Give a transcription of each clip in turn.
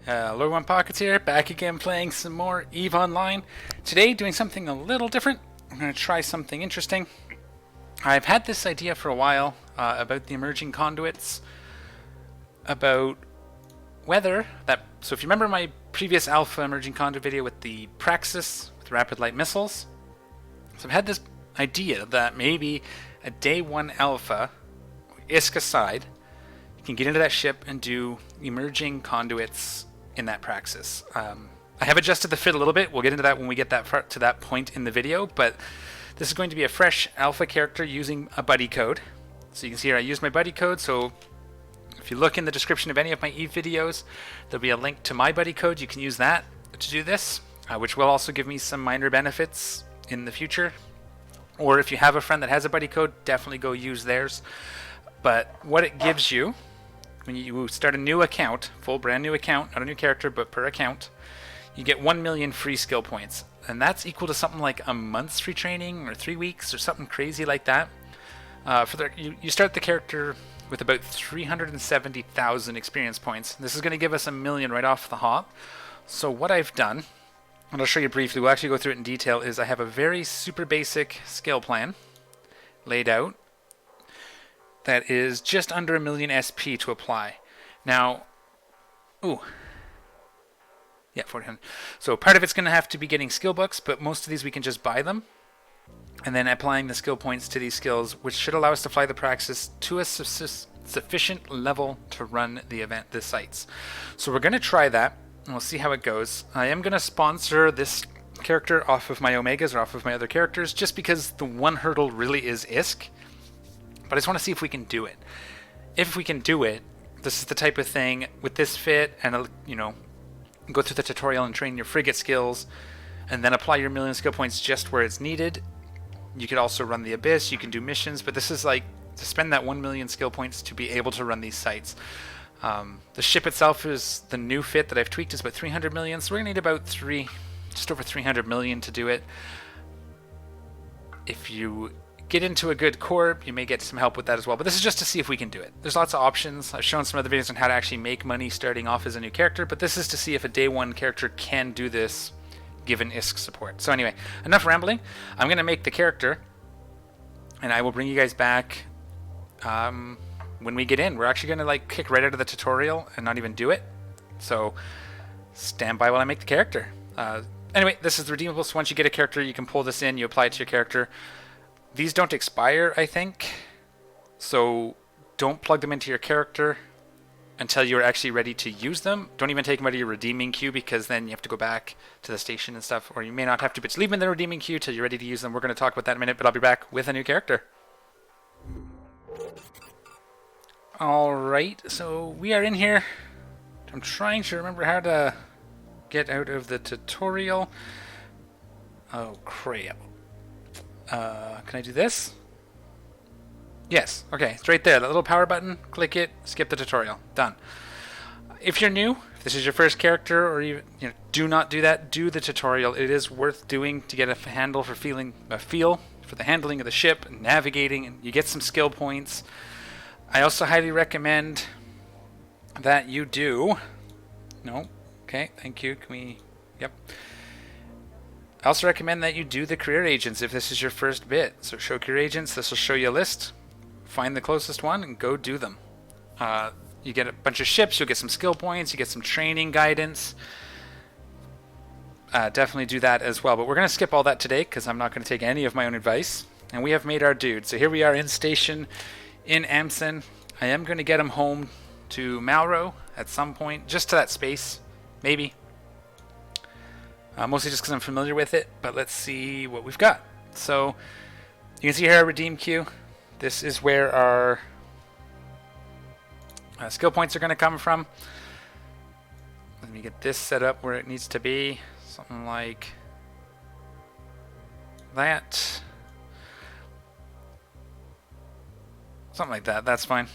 Hello everyone, Pockets here, back again playing some more EVE Online. Today doing something a little different. I'm going to try something interesting. I've had this idea for a while about the Emerging Conduits, about whether that... So if you remember my previous Alpha Emerging Conduit video with the Praxis, with Rapid Light Missiles, so I've had this idea that maybe a Day 1 Alpha, ISK aside, you can get into that ship and do Emerging Conduits in that Praxis. I have adjusted the fit a little bit. We'll get into that when we get to that point in the video, but this is going to be a fresh alpha character using a buddy code. So you can see here I used my buddy code, so if you look in the description of any of my EVE videos, there'll be a link to my buddy code. You can use that to do this, which will also give me some minor benefits in the future. Or if you have a friend that has a buddy code, definitely go use theirs. But what it gives you, when you start a new account, full brand new account, not a new character, but per account, you get 1 million free skill points. And that's equal to something like a month's free training, or 3 weeks, or something crazy like that. You start the character with about 370,000 experience points. This is going to give us 1 million right off the hop. So what I've done, and I'll show you briefly, we'll actually go through it in detail, is I have a very super basic skill plan laid out that is just under 1 million SP to apply. Now, yeah, 400. So part of it's going to have to be getting skill books, but most of these we can just buy them, and then applying the skill points to these skills, which should allow us to fly the Praxis to a sufficient level to run the sites. So we're going to try that, and we'll see how it goes. I am going to sponsor this character off of my Omegas or off of my other characters, just because the one hurdle really is ISK. But I just want to see if we can do it. If we can do it, this is the type of thing with this fit, and go through the tutorial and train your frigate skills, and then apply your 1 million skill points just where it's needed. You could also run the Abyss, you can do missions, but this is like to spend that 1 million skill points to be able to run these sites. The ship itself is the new fit that I've tweaked, is about 300 million, so we're going to need about just over 300 million to do it. If you get into a good corp, you may get some help with that as well, but this is just to see if we can do it. There's lots of options. I've shown some other videos on how to actually make money starting off as a new character, but this is to see if a day 1 character can do this given ISK support. So anyway, enough rambling. I'm going to make the character, and I will bring you guys back when we get in. We're actually going to kick right out of the tutorial and not even do it, so stand by while I make the character. Anyway, this is redeemable, so once you get a character, you can pull this in, you apply it to your character. These don't expire, I think, so don't plug them into your character until you're actually ready to use them. Don't even take them out of your redeeming queue, because then you have to go back to the station and stuff, or you may not have to, but just leave them in the redeeming queue till you're ready to use them. We're going to talk about that in a minute, but I'll be back with a new character. Alright, so we are in here. I'm trying to remember how to get out of the tutorial. Oh, crap. Can I do this? Yes. Okay, it's right there. That little power button. Click it. Skip the tutorial. Done. If you're new, if this is your first character, or you do not do that, do the tutorial. It is worth doing to get a feel for the handling of the ship, and navigating, and you get some skill points. I also highly recommend that you do. No. Okay. Thank you. Can we? Yep. I also recommend that you do the career agents if this is your first bit. So show career agents, this will show you a list. Find the closest one and go do them. You get a bunch of ships, you'll get some skill points, you get some training guidance. Definitely do that as well. But we're going to skip all that today because I'm not going to take any of my own advice. And we have made our dude. So here we are in station in Amson. I am going to get him home to Malro at some point, just to that space, maybe. Mostly just because I'm familiar with it, but let's see what we've got. So you can see here our redeem queue. This is where our skill points are going to come from. Let me get this set up where it needs to be. Something like that. Something like that. That's fine.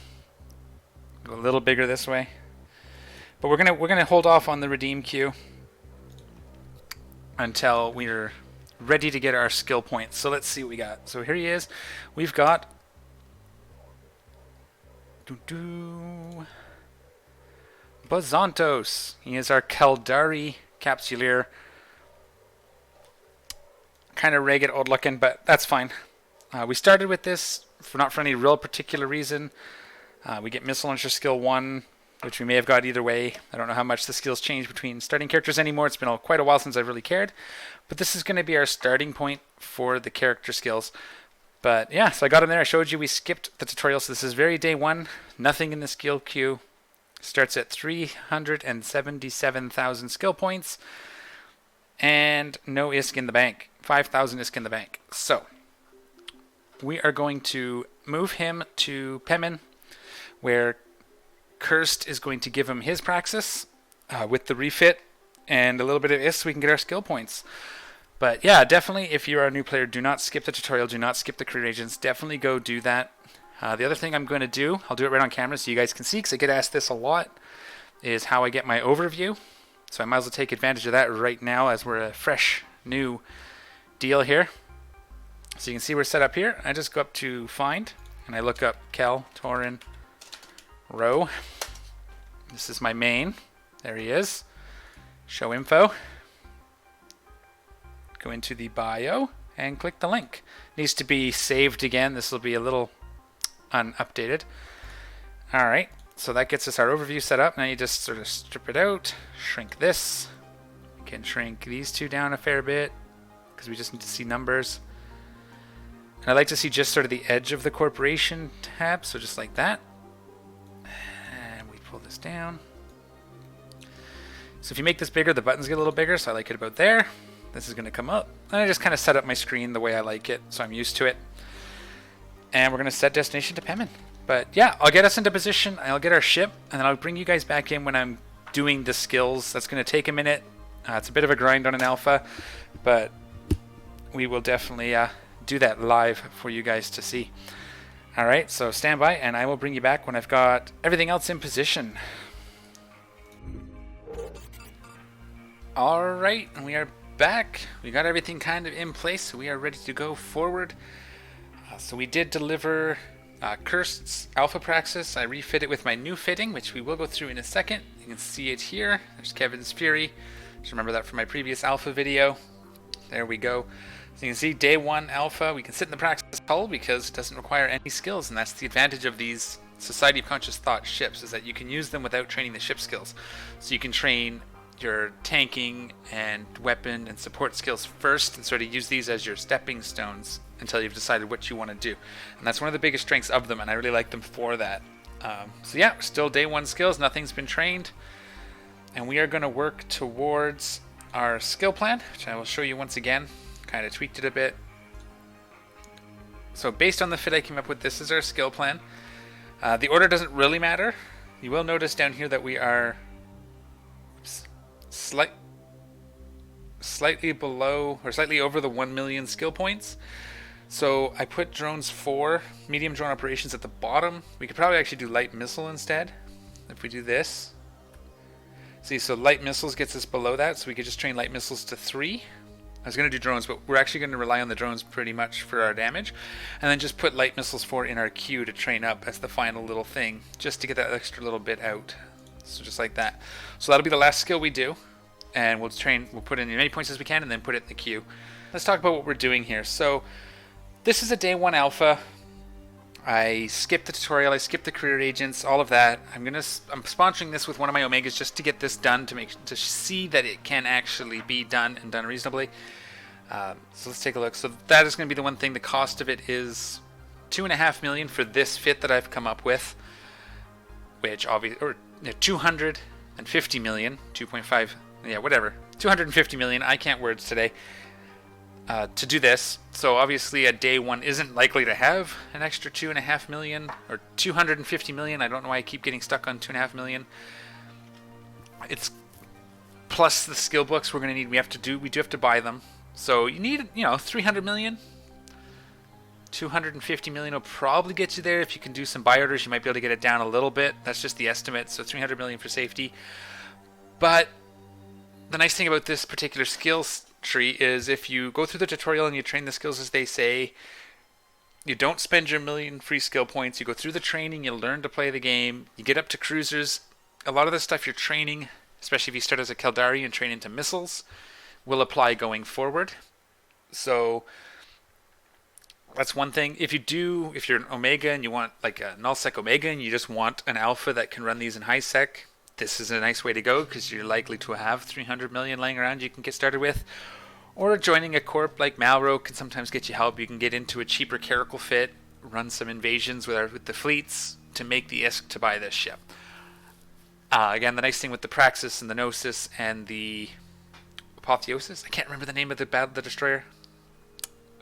Go a little bigger this way. But we're gonna hold off on the redeem queue until we're ready to get our skill points. So let's see what we got. So here he is. We've got Bazantos. He is our Caldari Capsuleer. Kind of ragged old looking, but that's fine. We started with this not for any real particular reason. We get Missile Launcher Skill 1, which we may have got either way. I don't know how much the skills change between starting characters anymore. It's been quite a while since I've really cared. But this is going to be our starting point for the character skills. But yeah, so I got him there. I showed you we skipped the tutorial, so this is very day one. Nothing in the skill queue. Starts at 377,000 skill points. And no ISK in the bank. 5,000 ISK in the bank. So we are going to move him to Pemin, where Cursed is going to give him his Praxis with the refit and a little bit of ISK so we can get our skill points. But yeah, definitely if you're a new player, do not skip the tutorial, do not skip the career agents, definitely go do that. The other thing I'm going to do, I'll do it right on camera so you guys can see, because I get asked this a lot, is how I get my overview. So I might as well take advantage of that right now as we're a fresh, new deal here. So you can see we're set up here. I just go up to Find, and I look up Kel, Torin, Row. This is my main. There he is. Show info. Go into the bio and click the link. Needs to be saved again. This will be a little unupdated. Alright, so that gets us our overview set up. Now you just sort of strip it out, shrink this. We can shrink these two down a fair bit because we just need to see numbers. And I like to see just sort of the edge of the corporation tab, so just like that. And we pull this down. So if you make this bigger, the buttons get a little bigger, so I like it about there. This is going to come up. And I just kind of set up my screen the way I like it, so I'm used to it. And we're going to set destination to Pemin. But yeah, I'll get us into position, I'll get our ship, and then I'll bring you guys back in when I'm doing the skills. That's going to take a minute. It's a bit of a grind on an alpha, but we will definitely do that live for you guys to see. Alright, so stand by, and I will bring you back when I've got everything else in position. Alright, and we are back. We got everything kind of in place, so we are ready to go forward. So we did deliver Cursed Alpha Praxis. I refit it with my new fitting, which we will go through in a second. You can see it here. There's Kevin's Fury. Just remember that from my previous Alpha video. There we go. So you can see day one Alpha. We can sit in the Praxis hull because it doesn't require any skills, and that's the advantage of these Society of Conscious Thought ships, is that you can use them without training the ship skills. So you can train your tanking and weapon and support skills first and sort of use these as your stepping stones until you've decided what you want to do. And that's one of the biggest strengths of them, and I really like them for that. So yeah, still day one skills, nothing's been trained. And we are going to work towards our skill plan, which I will show you once again. Kind of tweaked it a bit. So based on the fit I came up with, this is our skill plan. The order doesn't really matter. You will notice down here that we are slightly below or slightly over the 1 million skill points. So I put drones 4, medium drone operations at the bottom. We could probably actually do light missile instead if we do this. See, so light missiles gets us below that, so we could just train light missiles to 3. I was going to do drones, but we're actually going to rely on the drones pretty much for our damage. And then just put light missiles 4 in our queue to train up as the final little thing, just to get that extra little bit out. So just like that. So that'll be the last skill we do. And we'll put in as many points as we can and then put it in the queue. Let's talk about what we're doing here. So this is a day one alpha. I skipped the tutorial, I skipped the career agents, all of that. I'm sponsoring this with one of my Omegas just to get this done, to see that it can actually be done and done reasonably. So let's take a look. So that is going to be the one thing. The cost of it is 2.5 million for this fit that I've come up with, which obviously, or 250 million, 2.5, yeah, whatever, 250 million. I can't words today. To do this, so obviously a day one isn't likely to have an extra 2.5 million or 250 million. I don't know why I keep getting stuck on 2.5 million. It's plus the skill books we're going to need. We do have to buy them. So you need 300 million. 250 million will probably get you there. If you can do some buy orders, you might be able to get it down a little bit. That's just the estimate. So 300 million for safety. But the nice thing about this particular skills tree is if you go through the tutorial and you train the skills as they say, you don't spend your million free skill points, you go through the training, you learn to play the game, you get up to cruisers, a lot of the stuff you're training, especially if you start as a Caldari and train into missiles, will apply going forward. So that's one thing. If you're an Omega and you want like a nullsec Omega and you just want an alpha that can run these in high sec, this is a nice way to go because you're likely to have 300 million laying around you can get started with. Or joining a corp like Malro can sometimes get you help. You can get into a cheaper Caracal fit, run some invasions with the fleets to make the ISK to buy this ship. Again, the nice thing with the Praxis and the Gnosis and the Apotheosis, I can't remember the name of the destroyer.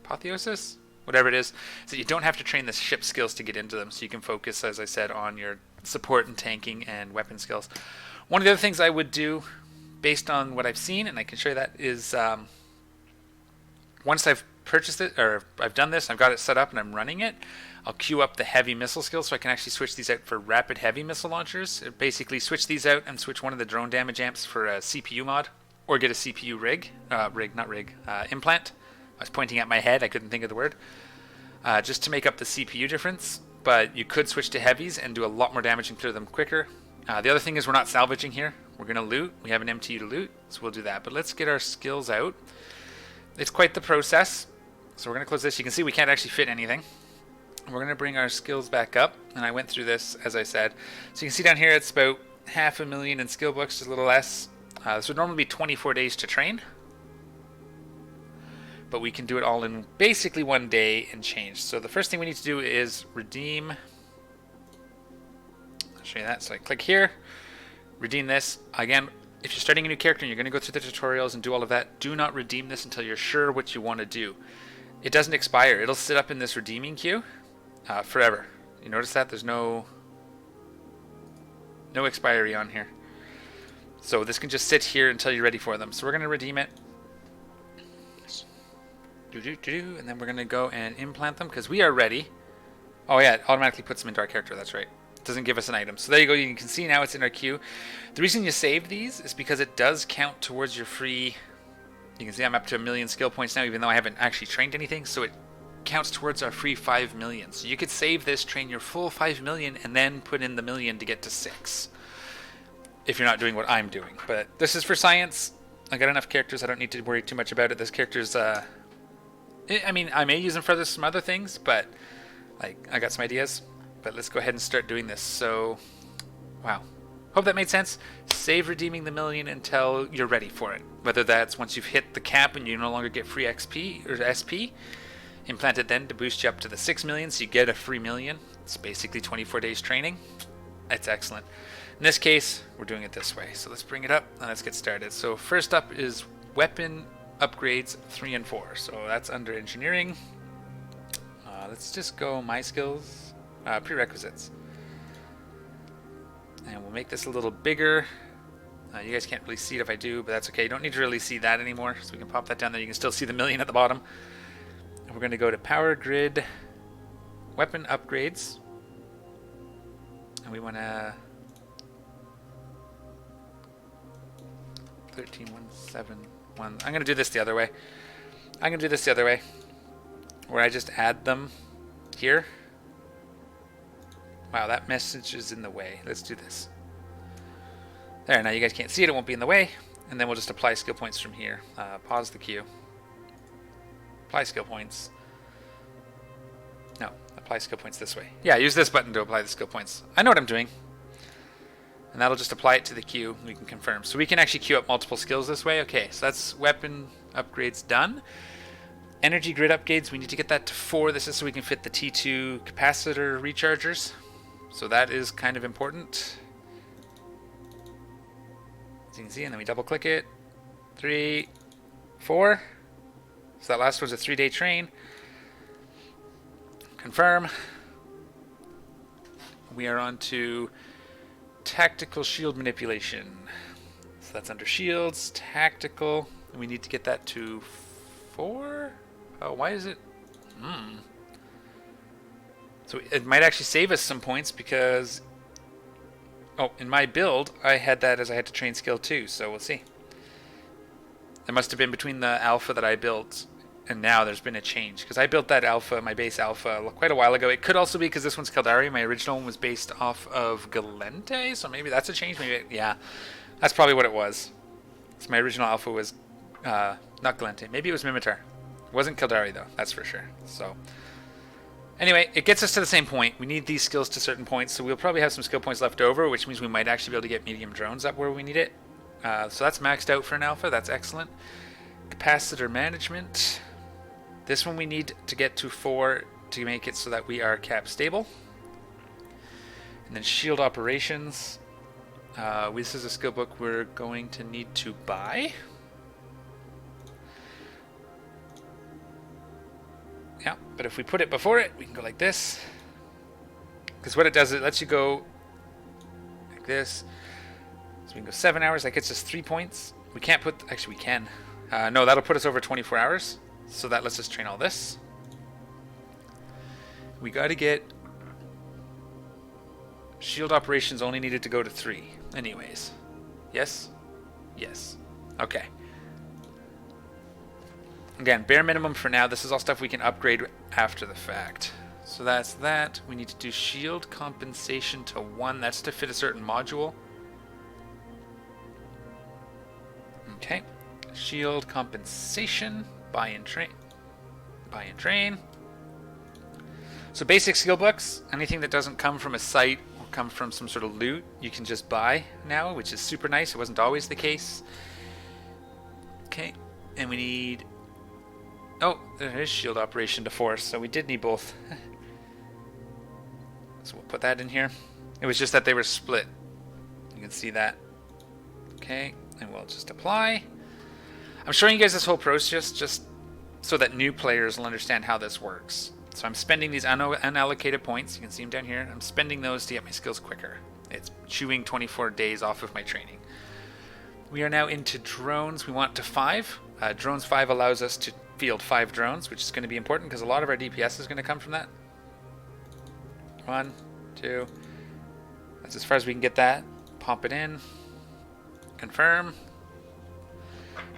Apotheosis? Whatever it is that you don't have to train the ship skills to get into them, so you can focus, as I said, on your support and tanking and weapon skills. One of the other things I would do, based on what I've seen, and I can show you that, is once I've purchased it, or I've done this, I've got it set up and I'm running it, I'll queue up the heavy missile skills so I can actually switch these out for rapid heavy missile launchers. Basically switch these out and switch one of the drone damage amps for a CPU mod, or get a CPU implant. I was pointing at my head, I couldn't think of the word. Just to make up the CPU difference, but you could switch to heavies and do a lot more damage and clear them quicker. The other thing is we're not salvaging here. We're going to loot. We have an MTU to loot, so we'll do that. But let's get our skills out. It's quite the process. So we're going to close this. You can see we can't actually fit anything. We're going to bring our skills back up, and I went through this, as I said. So you can see down here it's about 500,000 in skill books, just a little less. This would normally be 24 days to train. But we can do it all in basically 1 day and change. So the first thing we need to do is redeem. I'll show you that. So I click here, redeem this. Again, if you're starting a new character and you're going to go through the tutorials and do all of that, do not redeem this until you're sure what you want to do. It doesn't expire. It'll sit up in this redeeming queue forever. You notice that? There's no expiry on here. So this can just sit here until you're ready for them. So we're going to redeem it. And then we're going to go and implant them because we are ready. Oh yeah, it automatically puts them into our character, that's right. It doesn't give us an item. So there you go, you can see now it's in our queue. The reason you save these is because it does count towards your free... You can see I'm up to 1 million skill points now, even though I haven't actually trained anything, so it counts towards our free 5 million. So you could save this, train your full 5 million, and then put in the million to get to 6. If you're not doing what I'm doing. But this is for science. I got enough characters, I don't need to worry too much about it. This character's... I mean, I may use them for some other things, but like I got some ideas. But let's go ahead and start doing this. So, wow. Hope that made sense. Save redeeming the million until you're ready for it. Whether that's once you've hit the cap and you no longer get free XP or SP. Implant it then to boost you up to the 6 million, so you get a free million. It's basically 24 days training. It's excellent. In this case, we're doing it this way. So let's bring it up and let's get started. So first up is weapon upgrades 3 and 4. So that's under engineering. Let's just go my skills, prerequisites. And we'll make this a little bigger. You guys can't really see it if I do, but that's okay. You don't need to really see that anymore. So we can pop that down there. You can still see the million at the bottom. And we're going to go to power grid, weapon upgrades. And we want to 13.171. I'm going to do this the other way. Where I just add them here. Wow, that message is in the way. Let's do this. There, now you guys can't see it. It won't be in the way. And then we'll just apply skill points from here. Pause the queue. Apply skill points. No, apply skill points this way. Yeah, use this button to apply the skill points. I know what I'm doing. And that'll just apply it to the queue. We can confirm. So we can actually queue up multiple skills this way. Okay, so that's weapon upgrades done. Energy grid upgrades, we need to get that to 4. This is so we can fit the T2 capacitor rechargers. So that is kind of important. As you can see, and then we double click it. 3, 4. So that last one's a 3-day train. Confirm. We are on to tactical shield manipulation. So that's under shields, tactical. And we need to get that to 4. Oh, why is it? So it might actually save us some points because... Oh, in my build, I had that as I had to train skill 2, so we'll see. It must have been between the alpha that I built and now there's been a change. Because I built that alpha, my base alpha, quite a while ago. It could also be because this one's Caldari. My original one was based off of Gallente, so maybe that's a change. Maybe, yeah, that's probably what it was. So my original alpha was not Gallente. Maybe it was Mimitar. It wasn't Caldari, though, that's for sure. So anyway, it gets us to the same point. We need these skills to certain points, so we'll probably have some skill points left over, which means we might actually be able to get medium drones up where we need it. So that's maxed out for an alpha. That's excellent. Capacitor management. This one we need to get to 4 to make it so that we are cap stable. And then shield operations. This is a skill book we're going to need to buy. Yeah, but if we put it before it, we can go like this. Because what it does, it lets you go like this. So we can go 7 hours. That gets us 3 points. We can't put... Actually, we can. No, that'll put us over 24 hours. So that lets us train all this. We got to get... Shield operations only needed to go to 3. Anyways. Yes? Yes. Okay. Again, bare minimum for now. This is all stuff we can upgrade after the fact. So that's that. We need to do shield compensation to 1. That's to fit a certain module. Okay. Shield compensation. Buy and train. Buy and train. So basic skill books. Anything that doesn't come from a site or come from some sort of loot, you can just buy now, which is super nice. It wasn't always the case. Okay. And we need... Oh, there is shield operation to force, so we did need both. So we'll put that in here. It was just that they were split. You can see that. Okay, and we'll just apply. I'm showing you guys this whole process just so that new players will understand how this works. So I'm spending these unallocated points. You can see them down here. I'm spending those to get my skills quicker. It's chewing 24 days off of my training. We are now into drones. We want to 5. Drones 5 allows us to field 5 drones, which is going to be important because a lot of our DPS is going to come from that. 1, 2. That's as far as we can get that. Pop it in. Confirm.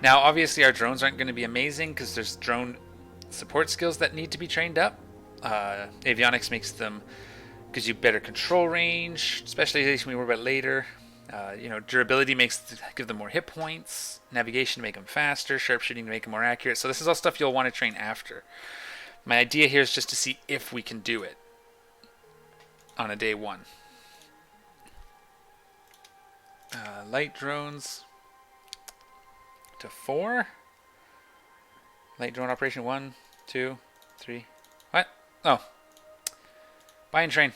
Now, obviously, our drones aren't going to be amazing because there's drone support skills that need to be trained up. Avionics makes them gives you better control range, specialization we worry about later. Durability give them more hit points. Navigation to make them faster. Sharpshooting to make them more accurate. So this is all stuff you'll want to train after. My idea here is just to see if we can do it on a day 1. Light drones to 4. Light drone operation 1, 2, 3. What? Oh. Buy and train.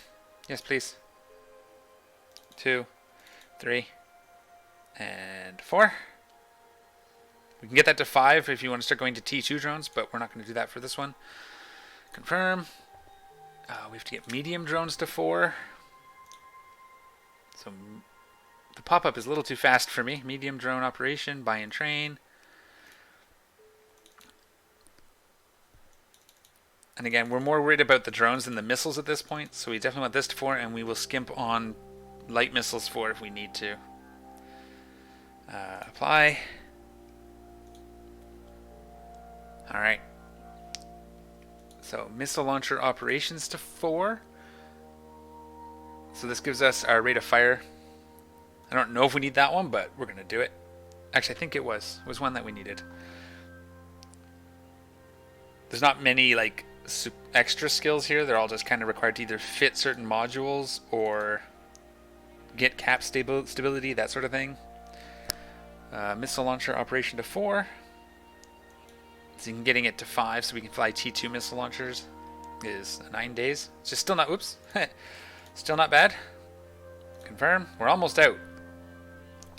Yes, please. 2, 3, and 4. We can get that to 5 if you want to start going to T2 drones, but we're not going to do that for this one. Confirm. We have to get medium drones to 4. So the pop-up is a little too fast for me. Medium drone operation, buy and train. And again, we're more worried about the drones than the missiles at this point, so we definitely want this to 4, and we will skimp on light missiles 4 if we need to. Apply. Alright. So missile launcher operations to 4. So this gives us our rate of fire. I don't know if we need that one, but we're going to do it. Actually, I think it was one that we needed. There's not many like extra skills here. They're all just kind of required to either fit certain modules or get cap stability, that sort of thing. Missile launcher operation to 4. So you can getting it to 5 so we can fly T2 missile launchers is 9 days. It's just still not, oops, still not bad. Confirm, we're almost out.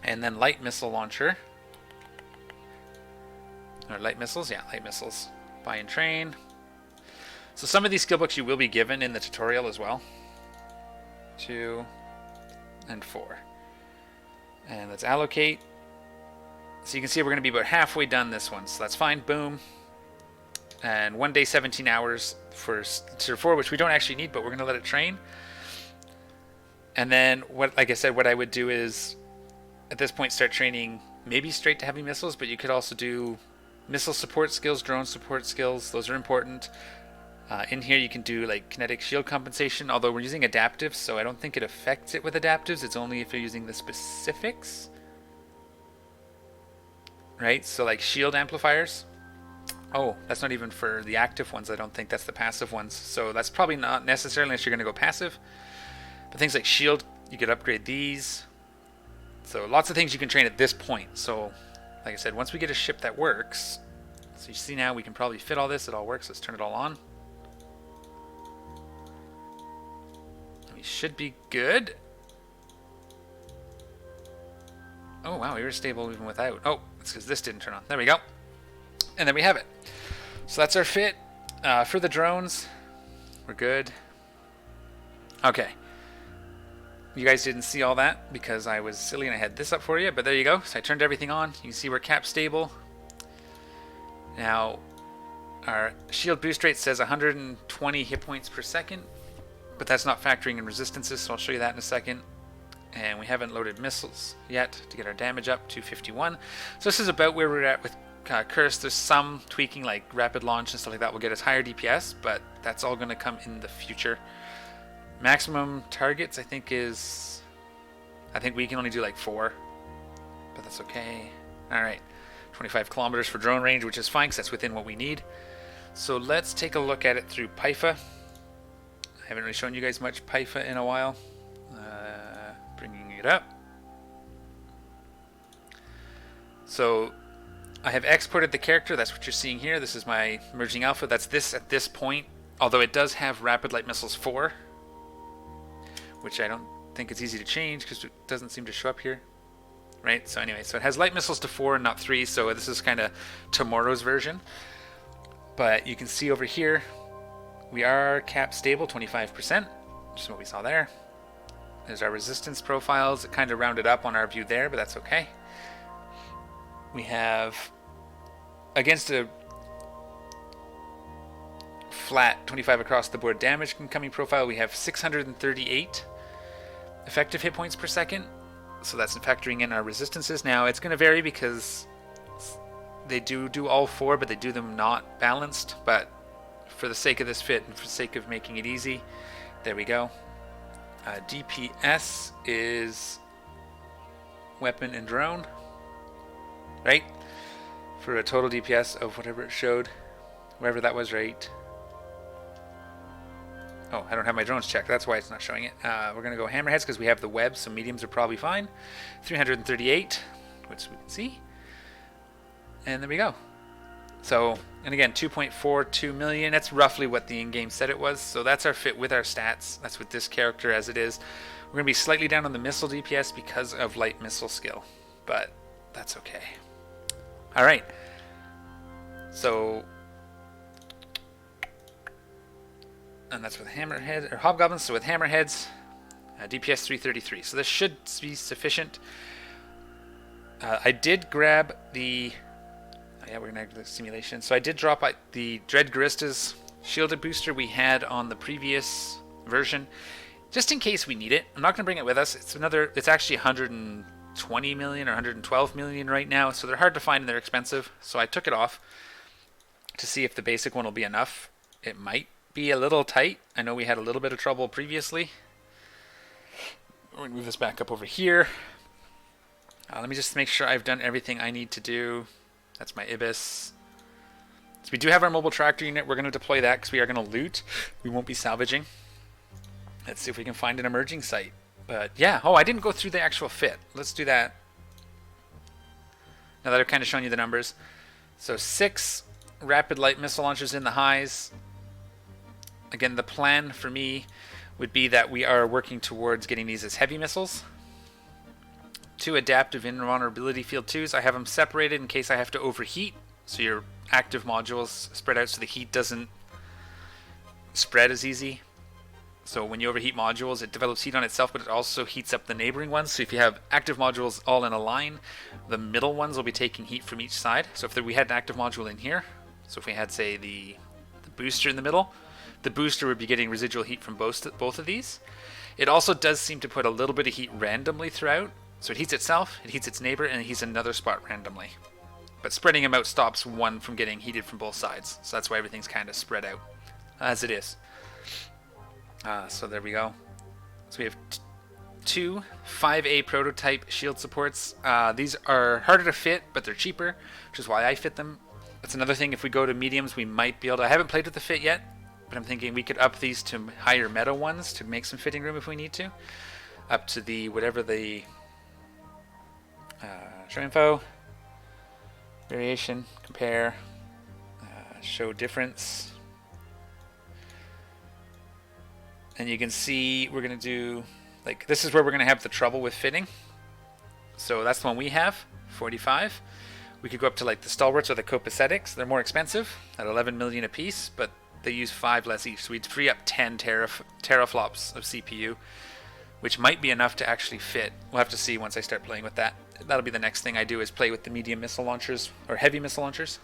And then light missile launcher. Or light missiles, yeah, light missiles. Buy and train. So some of these skill books you will be given in the tutorial as well. 2 and 4. And let's allocate. So you can see we're going to be about halfway done this one, so that's fine. Boom. And 1 day, 17 hours for tier 4, which we don't actually need, but we're going to let it train. And then, like I said, what I would do is, at this point, start training maybe straight to heavy missiles, but you could also do Missile support skills, drone support skills, those are important. In here you can do like kinetic shield compensation, although we're using adaptives, so I don't think it affects it with adaptives. It's only if you're using the specifics. Right, so like shield amplifiers. Oh, that's not even for the active ones. I don't think that's the passive ones. So that's probably not necessarily unless you're going to go passive. But things like shield, you could upgrade these. So lots of things you can train at this point. So like I said, once we get a ship that works, so you see now we can probably fit all this. It all works. Let's turn it all on. We should be good. Oh wow, we were stable even without. Oh, it's because this didn't turn on. There we go. And then we have it. So that's our fit. For the drones, we're good. Okay. You guys didn't see all that because I was silly and I had this up for you, but there you go. So I turned everything on. You can see we're cap stable. Now, our shield boost rate says 120 hit points per second, but that's not factoring in resistances, so I'll show you that in a second. And we haven't loaded missiles yet to get our damage up to 51. So this is about where we're at with Curse. There's some tweaking like rapid launch and stuff like that will get us higher DPS, but that's all going to come in the future. Maximum targets I think we can only do like 4, but that's okay. Alright, 25 kilometers for drone range, which is fine because that's within what we need. So let's take a look at it through PIFA. I haven't really shown you guys much PIFA in a while. Bringing it up. So I have exported the character. That's what you're seeing here. This is my emerging alpha. That's this at this point, although it does have rapid light missiles 4, which I don't think it's easy to change because it doesn't seem to show up here. Right, so anyway, so it has light missiles to 4 and not 3, so this is kind of tomorrow's version. But you can see over here, we are cap stable, 25%, which is what we saw there. There's our resistance profiles. It kind of rounded up on our view there, but that's okay. We have, against a flat 25 across the board damage incoming profile, we have 638 effective hit points per second. So that's factoring in our resistances. Now it's going to vary because they do all 4, but they do them not balanced. But for the sake of this fit and for the sake of making it easy, there we go. DPS is weapon and drone, right? For a total DPS of whatever it showed, wherever that was, right? Oh, I don't have my drones checked. That's why it's not showing it. We're going to go hammerheads because we have the web, so mediums are probably fine. 338, which we can see. And there we go. So, and again, 2.42 million. That's roughly what the in-game said it was. So that's our fit with our stats. That's with this character as it is. We're going to be slightly down on the missile DPS because of light missile skill. But that's okay. Alright. So, and that's with hammerhead or hobgoblins. So with hammerheads, DPS 333. So this should be sufficient. I did grab the... yeah, we're going to do the simulation. So I did drop the Dread Garista's shielded booster we had on the previous version, just in case we need it. I'm not going to bring it with us. It's actually 120 million or 112 million right now, so they're hard to find and they're expensive. So I took it off to see if the basic one will be enough. It might be a little tight. I know we had a little bit of trouble previously. We're going to move this back up over here. Let me just make sure I've done everything I need to do. That's my Ibis. So we do have our mobile tractor unit. We're going to deploy that because we are going to loot. We won't be salvaging. Let's see if we can find an emerging site. But yeah, oh, I didn't go through the actual fit. Let's do that. Now that I've kind of shown you the numbers. So 6 rapid light missile launchers in the highs. Again, the plan for me would be that we are working towards getting these as heavy missiles. 2 adaptive invulnerability field 2s. I have them separated in case I have to overheat. So your active modules spread out so the heat doesn't spread as easy. So when you overheat modules, it develops heat on itself, but it also heats up the neighboring ones. So if you have active modules all in a line, the middle ones will be taking heat from each side. So if we had an active module in here, so if we had, say, the booster in the middle, the booster would be getting residual heat from both of these. It also does seem to put a little bit of heat randomly throughout. So it heats itself, it heats its neighbor, and it heats another spot randomly. but spreading them out stops one from getting heated from both sides. So that's why everything's kind of spread out as it is. So there we go. So we have two 5A prototype shield supports. These are harder to fit, but they're cheaper, which is why I fit them. That's another thing. If we go to mediums, we might be able to... I haven't played with the fit yet, but I'm thinking we could up these to higher meta ones to make some fitting room if we need to. Up to the... whatever the... show info. Variation. Compare. Show difference. And you can see we're going to do... like, this is where we're going to have the trouble with fitting. So that's the one we have, 45. We could go up to like the Stalwarts or the Copacetics. They're more expensive at 11 million a piece, but they use 5 less each. So we'd free up 10 teraflops of CPU, which might be enough to actually fit. We'll have to see once I start playing with that. That'll be the next thing I do, is play with the medium missile launchers, or heavy missile launchers.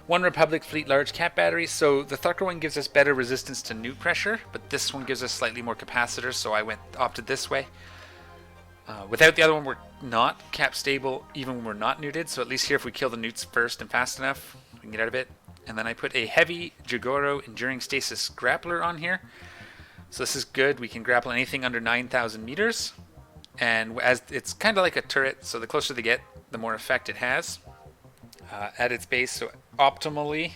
One Republic Fleet large cap battery. So the Thucker one gives us better resistance to nuke pressure, but this one gives us slightly more capacitors, so I opted this way. Without the other one, we're not cap stable even when we're not neuted, so at least here if we kill the newts first and fast enough, we can get out of it. And then I put a heavy Jagoro Enduring Stasis grappler on here. So this is good. We can grapple anything under 9,000 meters. And as it's kind of like a turret, so the closer they get, the more effect it has. At its base, so optimally,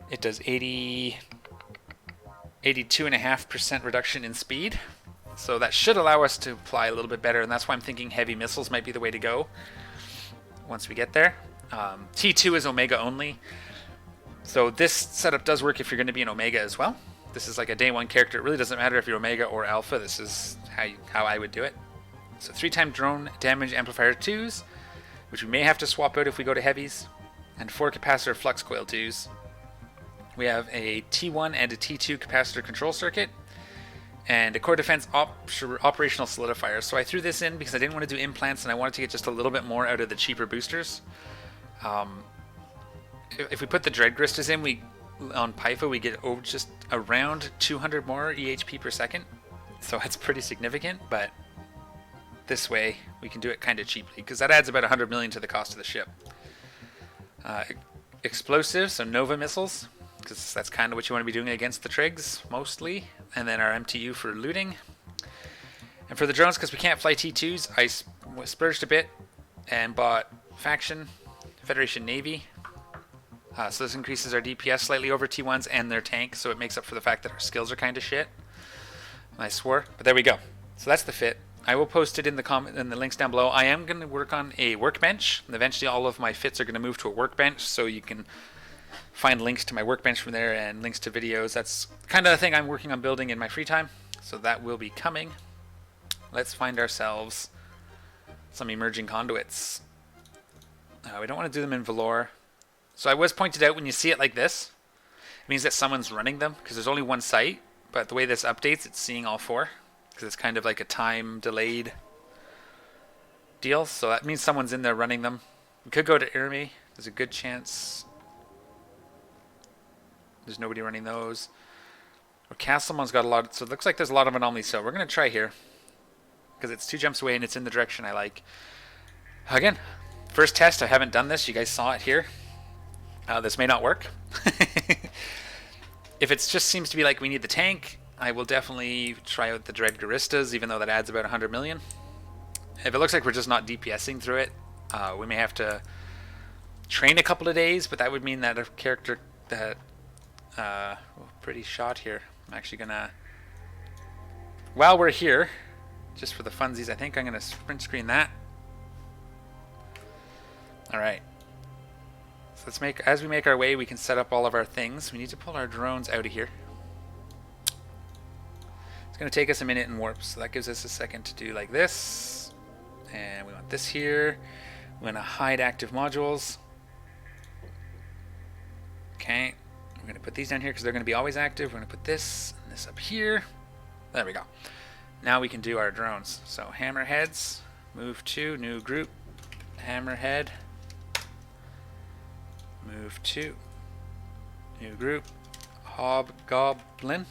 it does 82.5% reduction in speed. So that should allow us to fly a little bit better, and that's why I'm thinking heavy missiles might be the way to go once we get there. T2 is Omega only. So this setup does work if you're going to be an Omega as well. This is like a day one character. It really doesn't matter if you're Omega or Alpha. This is how I would do it. So 3-time drone damage amplifier 2s, which we may have to swap out if we go to heavies, and 4 capacitor flux coil 2s. We have a T1 and a T2 capacitor control circuit, and a core defense operational solidifier. So I threw this in because I didn't want to do implants and I wanted to get just a little bit more out of the cheaper boosters. If we put the Dread Gristas in, on Python we get just around 200 more EHP per second. So that's pretty significant, but this way we can do it kind of cheaply because that adds about 100 million to the cost of the ship. Explosives, so Nova missiles, because that's kind of what you want to be doing against the Trigs mostly, and then our MTU for looting. And for the drones, because we can't fly T2s, I splurged a bit and bought Faction, Federation Navy. So this increases our DPS slightly over T1s and their tank, so it makes up for the fact that our skills are kind of shit. I swore, but there we go. So that's the fit. I will post it in the links down below. I am going to work on a workbench, and eventually all of my fits are going to move to a workbench, so you can find links to my workbench from there and links to videos. That's kind of the thing I'm working on building in my free time, so that will be coming. Let's find ourselves some emerging conduits. We don't want to do them in velour. So I was pointed out when you see it like this, it means that someone's running them, because there's only one site, but the way this updates, it's seeing all 4. Because it's kind of like a time delayed deal, so that means someone's in there running them. We could go to Irmi. There's a good chance there's nobody running those. Or Castlemon's got a lot, so it looks like there's a lot of anomalies. So we're going to try here because it's 2 jumps away and it's in the direction I like. Again, first test. I haven't done this. You guys saw it here. This may not work. If it just seems to be like we need the tank, I will definitely try out the Dread Garistas, even though that adds about 100 million. If it looks like we're just not DPSing through it, we may have to train a couple of days, but that would mean that a character that... pretty shot here. I'm actually gonna... While we're here, just for the funsies, I think I'm gonna sprint screen that. Alright. So let's as we make our way, we can set up all of our things. We need to pull our drones out of here. It's going to take us a minute in warp, so that gives us a second to do like this. And we want this here. We're going to hide active modules. Okay. We're going to put these down here because they're going to be always active. We're going to put this and this up here. There we go. Now we can do our drones. So hammerheads, move to new group, hammerhead, move to new group, hobgoblin.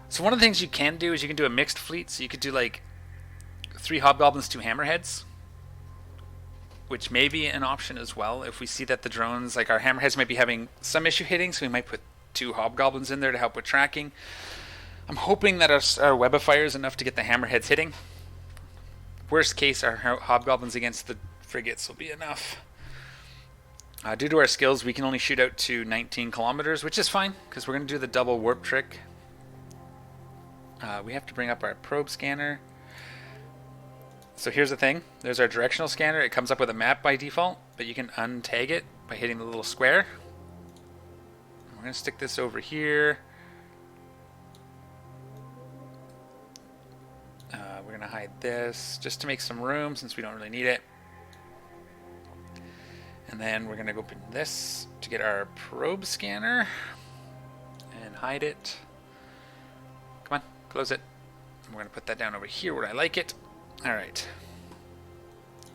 So one of the things you can do is you can do a mixed fleet. So you could do like 3 hobgoblins, 2 hammerheads. which may be an option as well if we see that the drones, like our hammerheads, might be having some issue hitting, so we might put 2 hobgoblins in there to help with tracking. I'm hoping that our web of fire is enough to get the hammerheads hitting. Worst case, our hobgoblins against the frigates will be enough. Due to our skills, we can only shoot out to 19 kilometers, which is fine, because we're going to do the double warp trick. We have to bring up our probe scanner. So here's the thing. There's our directional scanner. It comes up with a map by default, but you can untag it by hitting the little square. We're going to stick this over here. We're going to hide this just to make some room since we don't really need it. And then we're going to open this to get our probe scanner and hide it. Come on, close it. And we're going to put that down over here where I like it. All right.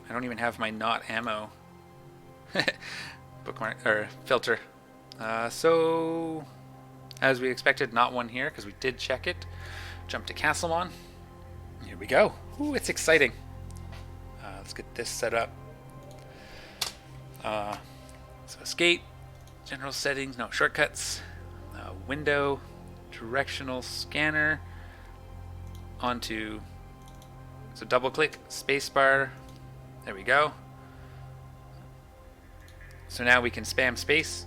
I don't even have my not ammo bookmark or filter. So, as we expected, not one here because we did check it. Jump to Castlemon. Here we go. Ooh, it's exciting. Let's get this set up. So escape, general settings, no shortcuts, window, directional scanner, onto, so double click, spacebar, there we go. So now we can spam space.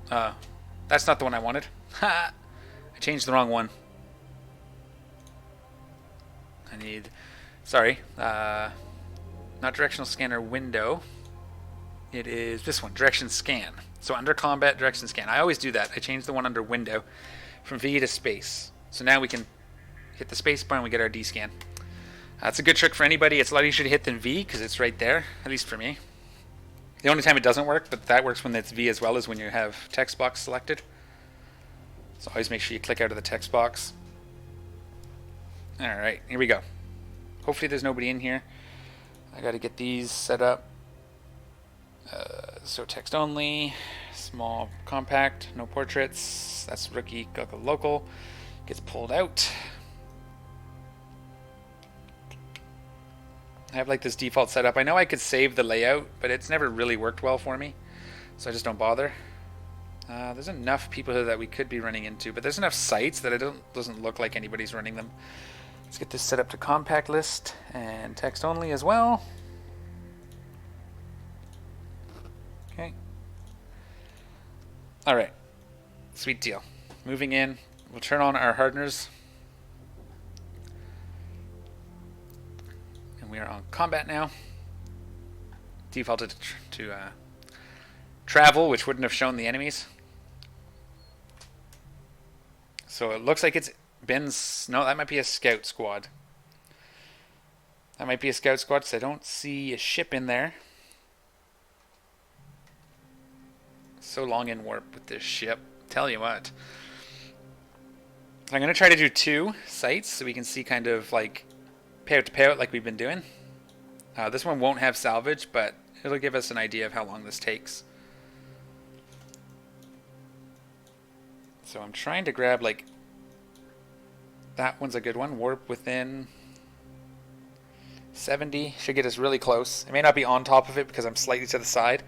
That's not the one I wanted. I changed the wrong one. I need, sorry, not directional scanner window. It is this one, direction scan. So under combat, direction scan. I always do that. I change the one under window from V to space. So now we can hit the space bar and we get our D scan. It's a good trick for anybody. It's a lot easier to hit than V because it's right there, at least for me. The only time it doesn't work, but that works when it's V as well as when you have text box selected. So always make sure you click out of the text box. Alright, here we go. Hopefully there's nobody in here. I gotta get these set up. So text only, small compact, no portraits. That's rookie local. Gets pulled out. I have like this default setup. I know I could save the layout, but it's never really worked well for me, so I just don't bother. There's enough people here that we could be running into, but there's enough sites that it doesn't look like anybody's running them. Let's get this set up to compact list and text only as well. Okay. All right. Sweet deal. Moving in. We'll turn on our hardeners. And we are on combat now. Defaulted to travel, which wouldn't have shown the enemies. So it looks like it's been... No, that might be a scout squad. That might be a scout squad because I don't see a ship in there. So long in warp with this ship. Tell you what. I'm going to try to do 2 sites so we can see kind of like payout to payout like we've been doing. This one won't have salvage, but it'll give us an idea of how long this takes. So I'm trying to grab like... That one's a good one. Warp within 70. Should get us really close. It may not be on top of it because I'm slightly to the side.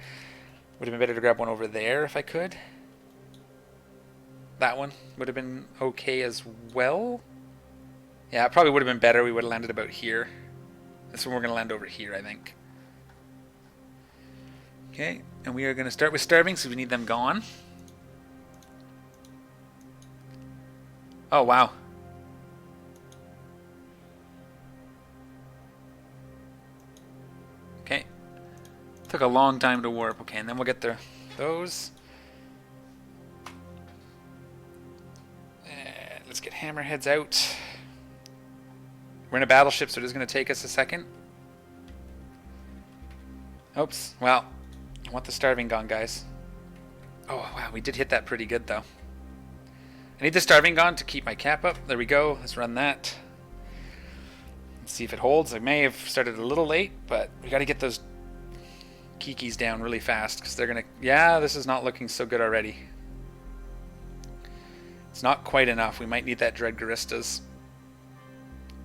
Would have been better to grab one over there if I could. That one would have been okay as well. Yeah, it probably would have been better. We would have landed about here. This one we're going to land over here, I think. Okay, and we are going to start with starving, so we need them gone. Oh, wow. Okay. Took a long time to warp. Okay, and then we'll get those. Let's get hammerheads out. We're in a battleship, so it is going to take us a second. Oops. Well, I want the starving gone, guys. Oh, wow. We did hit that pretty good, though. I need the starving gone to keep my cap up. There we go. Let's run that. Let's see if it holds. I may have started a little late, but we got to get those kikis down really fast because they're going to... Yeah, this is not looking so good already. It's not quite enough. We might need that Dread Garistas.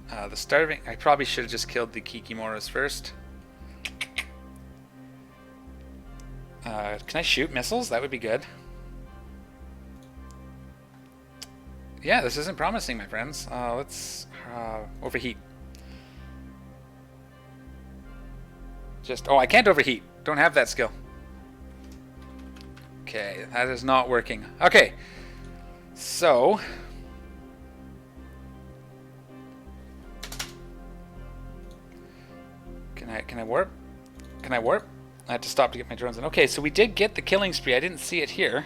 The starving... I probably should have just killed the Kikimoras first. Can I shoot missiles? That would be good. Yeah, this isn't promising, my friends. Let's overheat. Oh, I can't overheat. Don't have that skill. Okay, that is not working. Okay, so can I warp? Can I warp? I had to stop to get my drones in. Okay, so we did get the killing spree. I didn't see it here,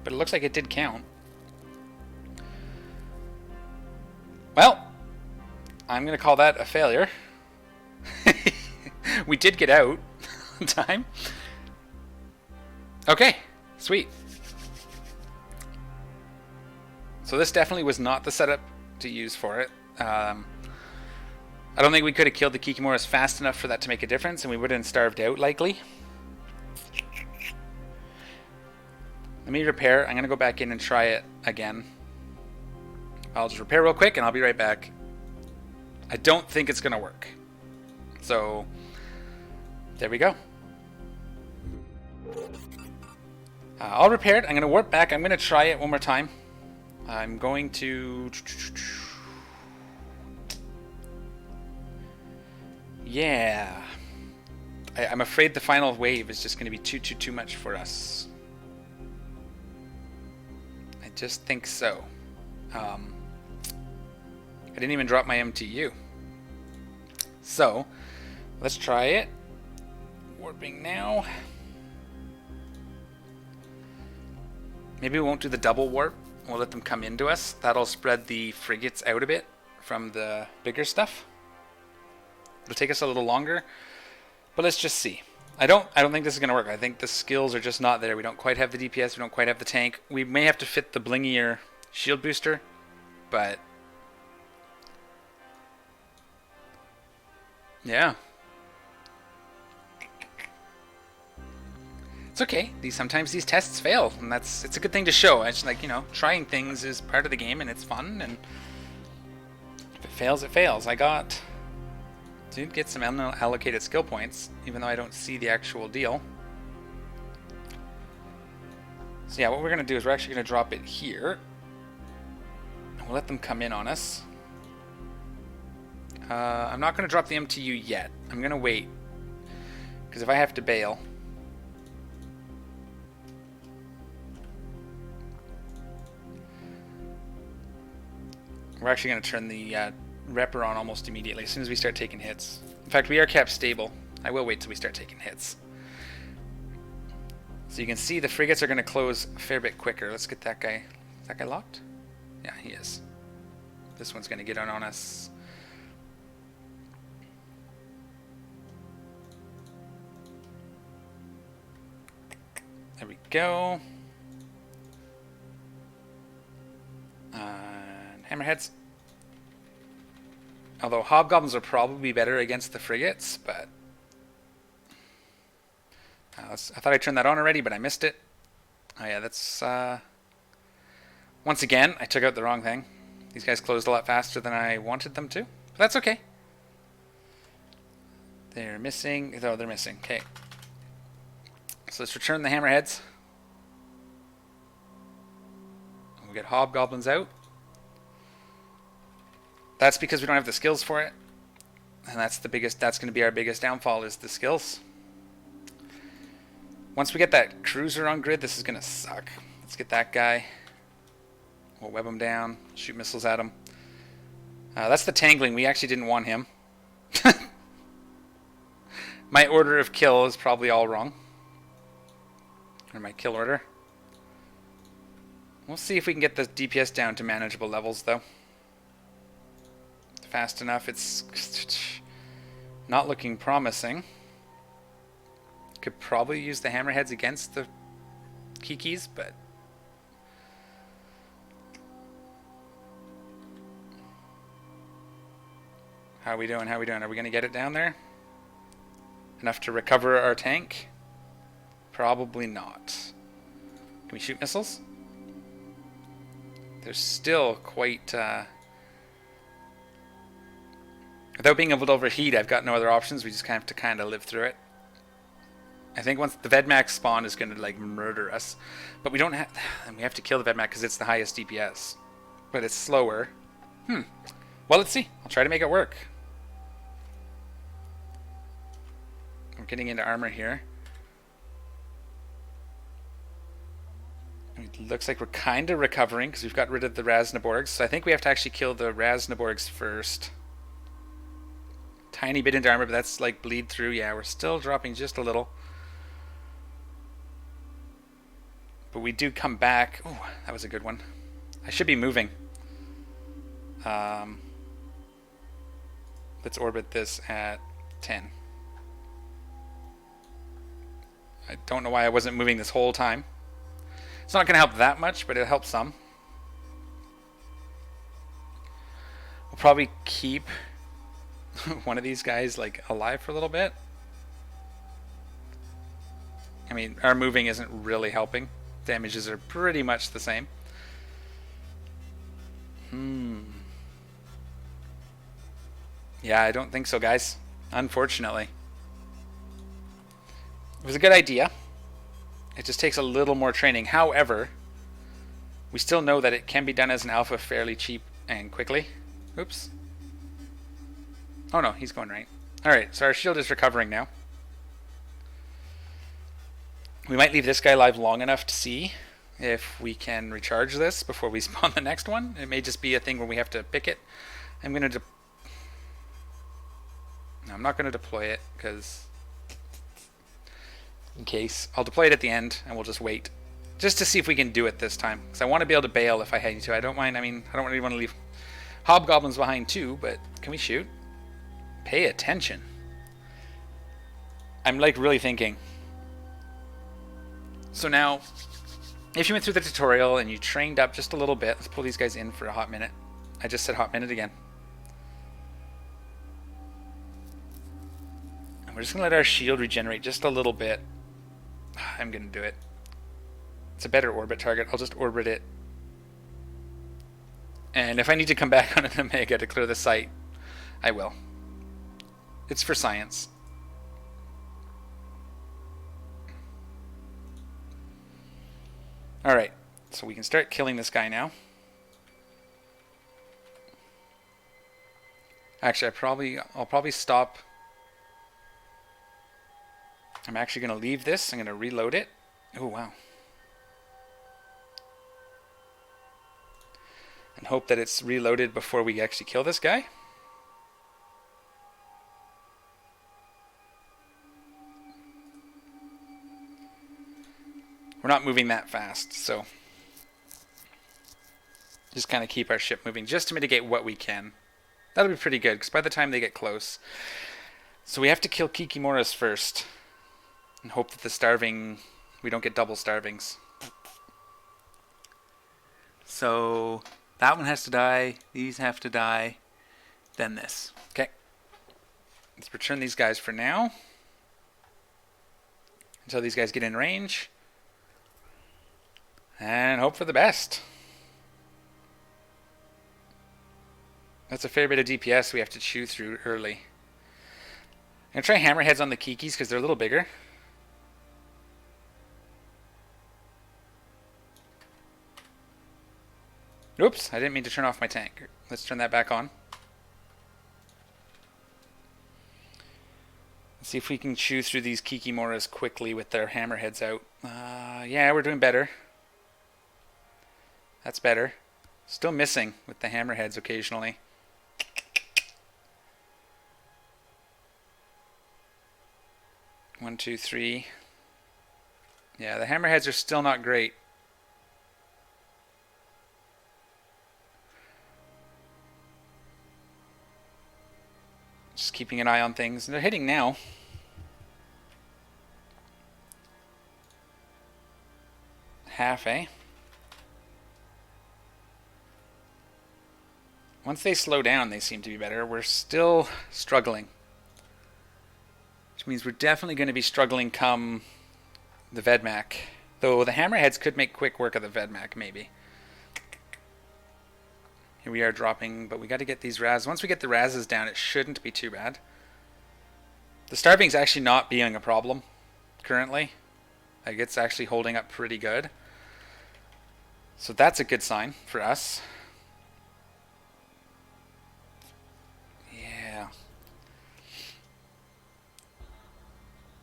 but it looks like it did count. Well, I'm gonna call that a failure. We did get out in time. Okay, sweet. So this definitely was not the setup to use for it. I don't think we could have killed the Kikimoras fast enough for that to make a difference, and we would have starved out likely. Let me repair. I'm going to go back in and try it again. I'll just repair real quick and I'll be right back. I don't think it's going to work. So, there we go. All repaired. I'm going to warp back. I'm going to try it one more time. I'm going to... Yeah. I'm afraid the final wave is just going to be too much for us. I just think so. I didn't even drop my MTU. So, let's try it. Warping now. Maybe we won't do the double warp. We'll let them come into us. That'll spread the frigates out a bit from the bigger stuff. It'll take us a little longer, but let's just see. I don't think this is going to work. I think the skills are just not there. We don't quite have the DPS. We don't quite have the tank. We may have to fit the blingier shield booster, but yeah. It's okay. Sometimes these tests fail, and it's a good thing to show. It's like, you know, trying things is part of the game, and it's fun, and if it fails, it fails. Did get some unallocated skill points, even though I don't see the actual deal. So yeah, what we're going to do is we're actually going to drop it here. And we'll let them come in on us. I'm not going to drop the MTU yet. I'm going to wait. Because if I have to bail... We're actually going to turn the Repper on almost immediately, as soon as we start taking hits. In fact, we are kept stable. I will wait till we start taking hits. So you can see the frigates are going to close a fair bit quicker. Let's get that guy. Is that guy locked? Yeah, he is. This one's going to get on us. There we go. Hammerheads. Although hobgoblins are probably better against the frigates, but I thought I turned that on already, but I missed it. Oh yeah, that's once again I took out the wrong thing. These guys closed a lot faster than I wanted them to, but that's okay. They're missing. Oh, they're missing. Okay, so let's return the hammerheads. We get hobgoblins out. That's because we don't have the skills for it. And that's going to be our biggest downfall, is the skills. Once we get that cruiser on grid, this is going to suck. Let's get that guy. We'll web him down, shoot missiles at him. That's the tangling. We actually didn't want him. My order of kill is probably all wrong. Or my kill order. We'll see if we can get the DPS down to manageable levels, though. Fast enough. It's not looking promising. Could probably use the hammerheads against the Kikis, but how are we doing? Are we going to get it down there? Enough to recover our tank? Probably not. Can we shoot missiles? They're still quite... Without being able to overheat, I've got no other options. We just have to kind of live through it. I think once the Vedmak spawn is going to like murder us. But we don't have... And we have to kill the Vedmak because it's the highest DPS. But it's slower. Well, let's see. I'll try to make it work. We're getting into armor here. It looks like we're kind of recovering because we've got rid of the Rasnaborgs. So I think we have to actually kill the Rasnaborgs first. Tiny bit into armor, but that's like bleed through. Yeah, we're still dropping just a little. But we do come back. Oh, that was a good one. I should be moving. Let's orbit this at 10. I don't know why I wasn't moving this whole time. It's not going to help that much, but it'll help some. We'll probably keep one of these guys like alive for a little bit. I mean, our moving isn't really helping. Damages are pretty much the same. Yeah, I don't think so, guys. Unfortunately. It was a good idea. It just takes a little more training. However, we still know that it can be done as an alpha fairly cheap and quickly. Oops. Oh no, he's going right. Alright, so our shield is recovering now. We might leave this guy alive long enough to see if we can recharge this before we spawn the next one. It may just be a thing where we have to pick it. I'm going to... No, I'm not going to deploy it because... In case. I'll deploy it at the end and we'll just wait. Just to see if we can do it this time. Because I want to be able to bail if I need to. I don't mind. I mean, I don't really want to leave hobgoblins behind too, but can we shoot? Pay attention. I'm like really thinking. So now, if you went through the tutorial and you trained up just a little bit, let's pull these guys in for a hot minute. I just said hot minute again. And we're just going to let our shield regenerate just a little bit. I'm going to do it. It's a better orbit target. I'll just orbit it. And if I need to come back on an Omega to clear the site, I will. It's for science. Alright, so we can start killing this guy now. Actually, I'll probably stop. I'm actually going to leave this. I'm going to reload it. Oh, wow. And hope that it's reloaded before we actually kill this guy. We're not moving that fast, so just kind of keep our ship moving just to mitigate what we can. That'll be pretty good, because by the time they get close... So we have to kill Kikimoras first. And hope that the starving... We don't get double starvings. So that one has to die. These have to die. Then this. Okay. Let's return these guys for now. Until these guys get in range. And hope for the best. That's a fair bit of DPS we have to chew through early. I'm going to try hammerheads on the Kikis because they're a little bigger. Oops, I didn't mean to turn off my tank. Let's turn that back on. Let's see if we can chew through these Kikimoras quickly with their hammerheads out. Yeah, we're doing better. That's better. Still missing with the hammerheads occasionally. One, two, three. Yeah, the hammerheads are still not great. Just keeping an eye on things. They're hitting now. Half, eh? Once they slow down, they seem to be better. We're still struggling. Which means we're definitely going to be struggling come the Vedmak. Though the hammerheads could make quick work of the Vedmak, maybe. Here we are dropping, but we got to get these Raz. Once we get the Razes down, it shouldn't be too bad. The starving's actually not being a problem. currently. Like, it's actually holding up pretty good. So that's a good sign for us. Yeah.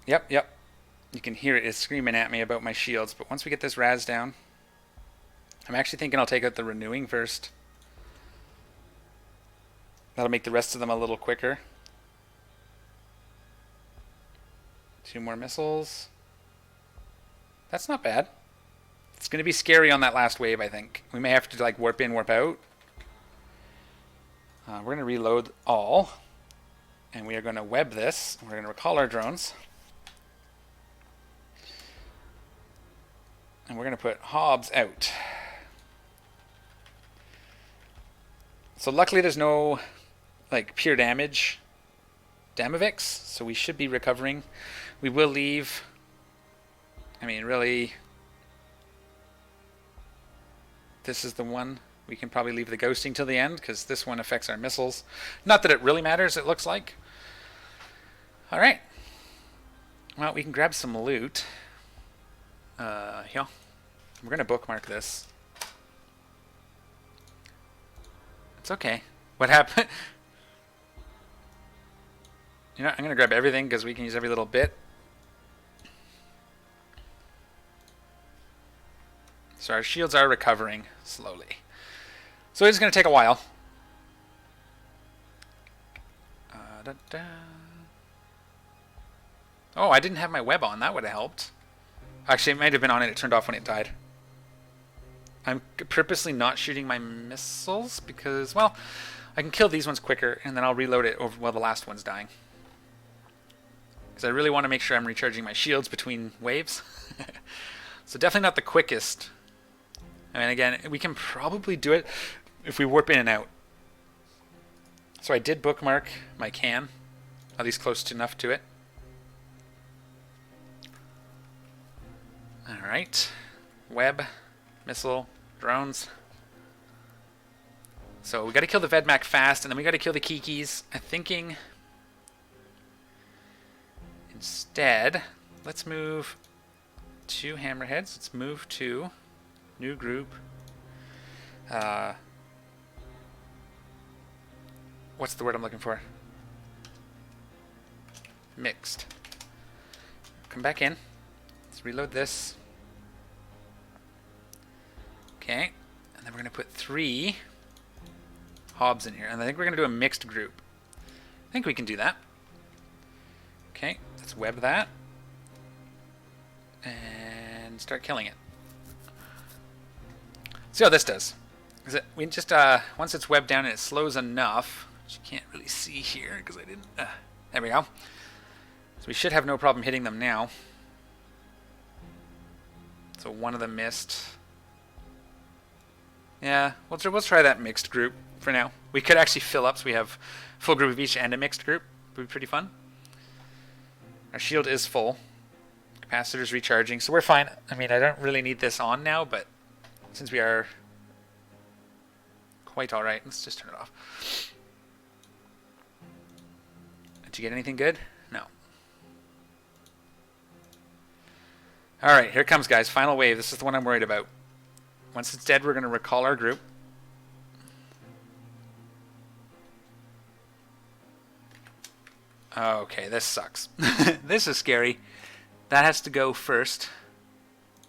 Yep. You can hear it. It's screaming at me about my shields. But once we get this Raz down, I'm actually thinking I'll take out the renewing first. That'll make the rest of them a little quicker. 2 more missiles. That's not bad. It's going to be scary on that last wave, I think. We may have to like warp in, warp out. We're going to reload all. And we are going to web this. We're going to recall our drones. And we're going to put Hobbs out. So luckily there's no like pure damage Damavix, so we should be recovering. We will leave. I mean, really, this is the one. We can probably leave the ghosting till the end because this one affects our missiles. Not that it really matters, it looks like. All right. Well, we can grab some loot. Here. We're going to bookmark this. It's okay. What happened? You know, I'm going to grab everything because we can use every little bit. So our shields are recovering slowly. So it's going to take a while. Oh, I didn't have my web on. That would have helped. Actually, it might have been on and it turned off when it died. I'm purposely not shooting my missiles because, well, I can kill these ones quicker and then I'll reload it over while the last one's dying. Because I really want to make sure I'm recharging my shields between waves. So definitely not the quickest. I mean, again, we can probably do it if we warp in and out. So I did bookmark my can, at least close enough to it. Alright. Web, missile, drones. So we got to kill the Vedmak fast, and then we got to kill the Kikis. I'm thinking instead, let's move to Hammerheads. Let's move to new group. What's the word I'm looking for? Mixed. Come back in. Let's reload this. Okay. And then we're going to put 3 Hobbs in here. And I think we're going to do a mixed group. I think we can do that. Okay. Let's web that. And start killing it. See how this does. Is it, we just once it's webbed down and it slows enough, which you can't really see here because I didn't. There we go. So we should have no problem hitting them now. So one of them missed. Yeah, we'll try that mixed group for now. We could actually fill up so we have full group of each and a mixed group. Would be pretty fun. Our shield is full. Capacitor's recharging, so we're fine. I mean, I don't really need this on now, but since we are quite alright, let's just turn it off. Did you get anything good? No. Alright, here it comes, guys. Final wave. This is the one I'm worried about. Once it's dead, we're going to recall our group. Okay, this sucks. This is scary. That has to go first.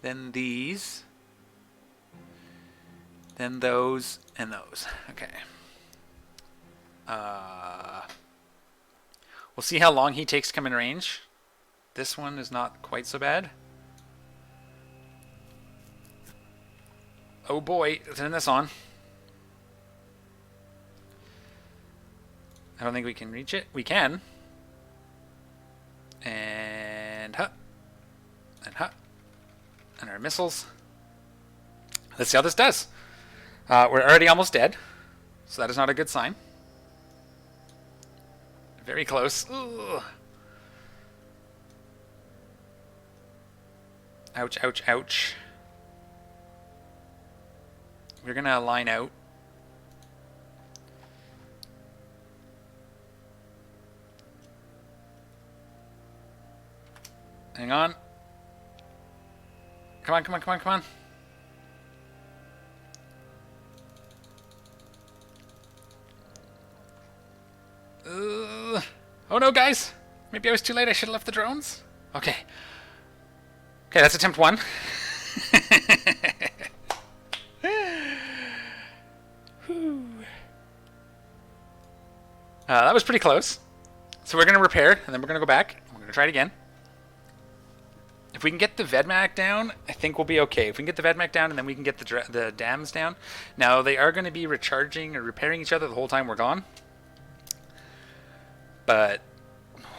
Then these. Then those and those. Okay. We'll see how long he takes to come in range. This one is not quite so bad. Oh boy, turn this on. I don't think we can reach it. We can. And huh. And huh. And our missiles. Let's see how this does. We're already almost dead. So that is not a good sign. Very close. Ugh. Ouch, ouch, ouch. We're going to line out. Hang on. Come on, come on, come on, come on. Oh no, guys! Maybe I was too late. I should have left the drones. Okay. Okay, that's attempt 1. That was pretty close. So we're going to repair, and then we're going to go back. We're going to try it again. If we can get the Vedmak down, I think we'll be okay. If we can get the Vedmak down, and then we can get the dams down. Now, they are going to be recharging or repairing each other the whole time we're gone. But,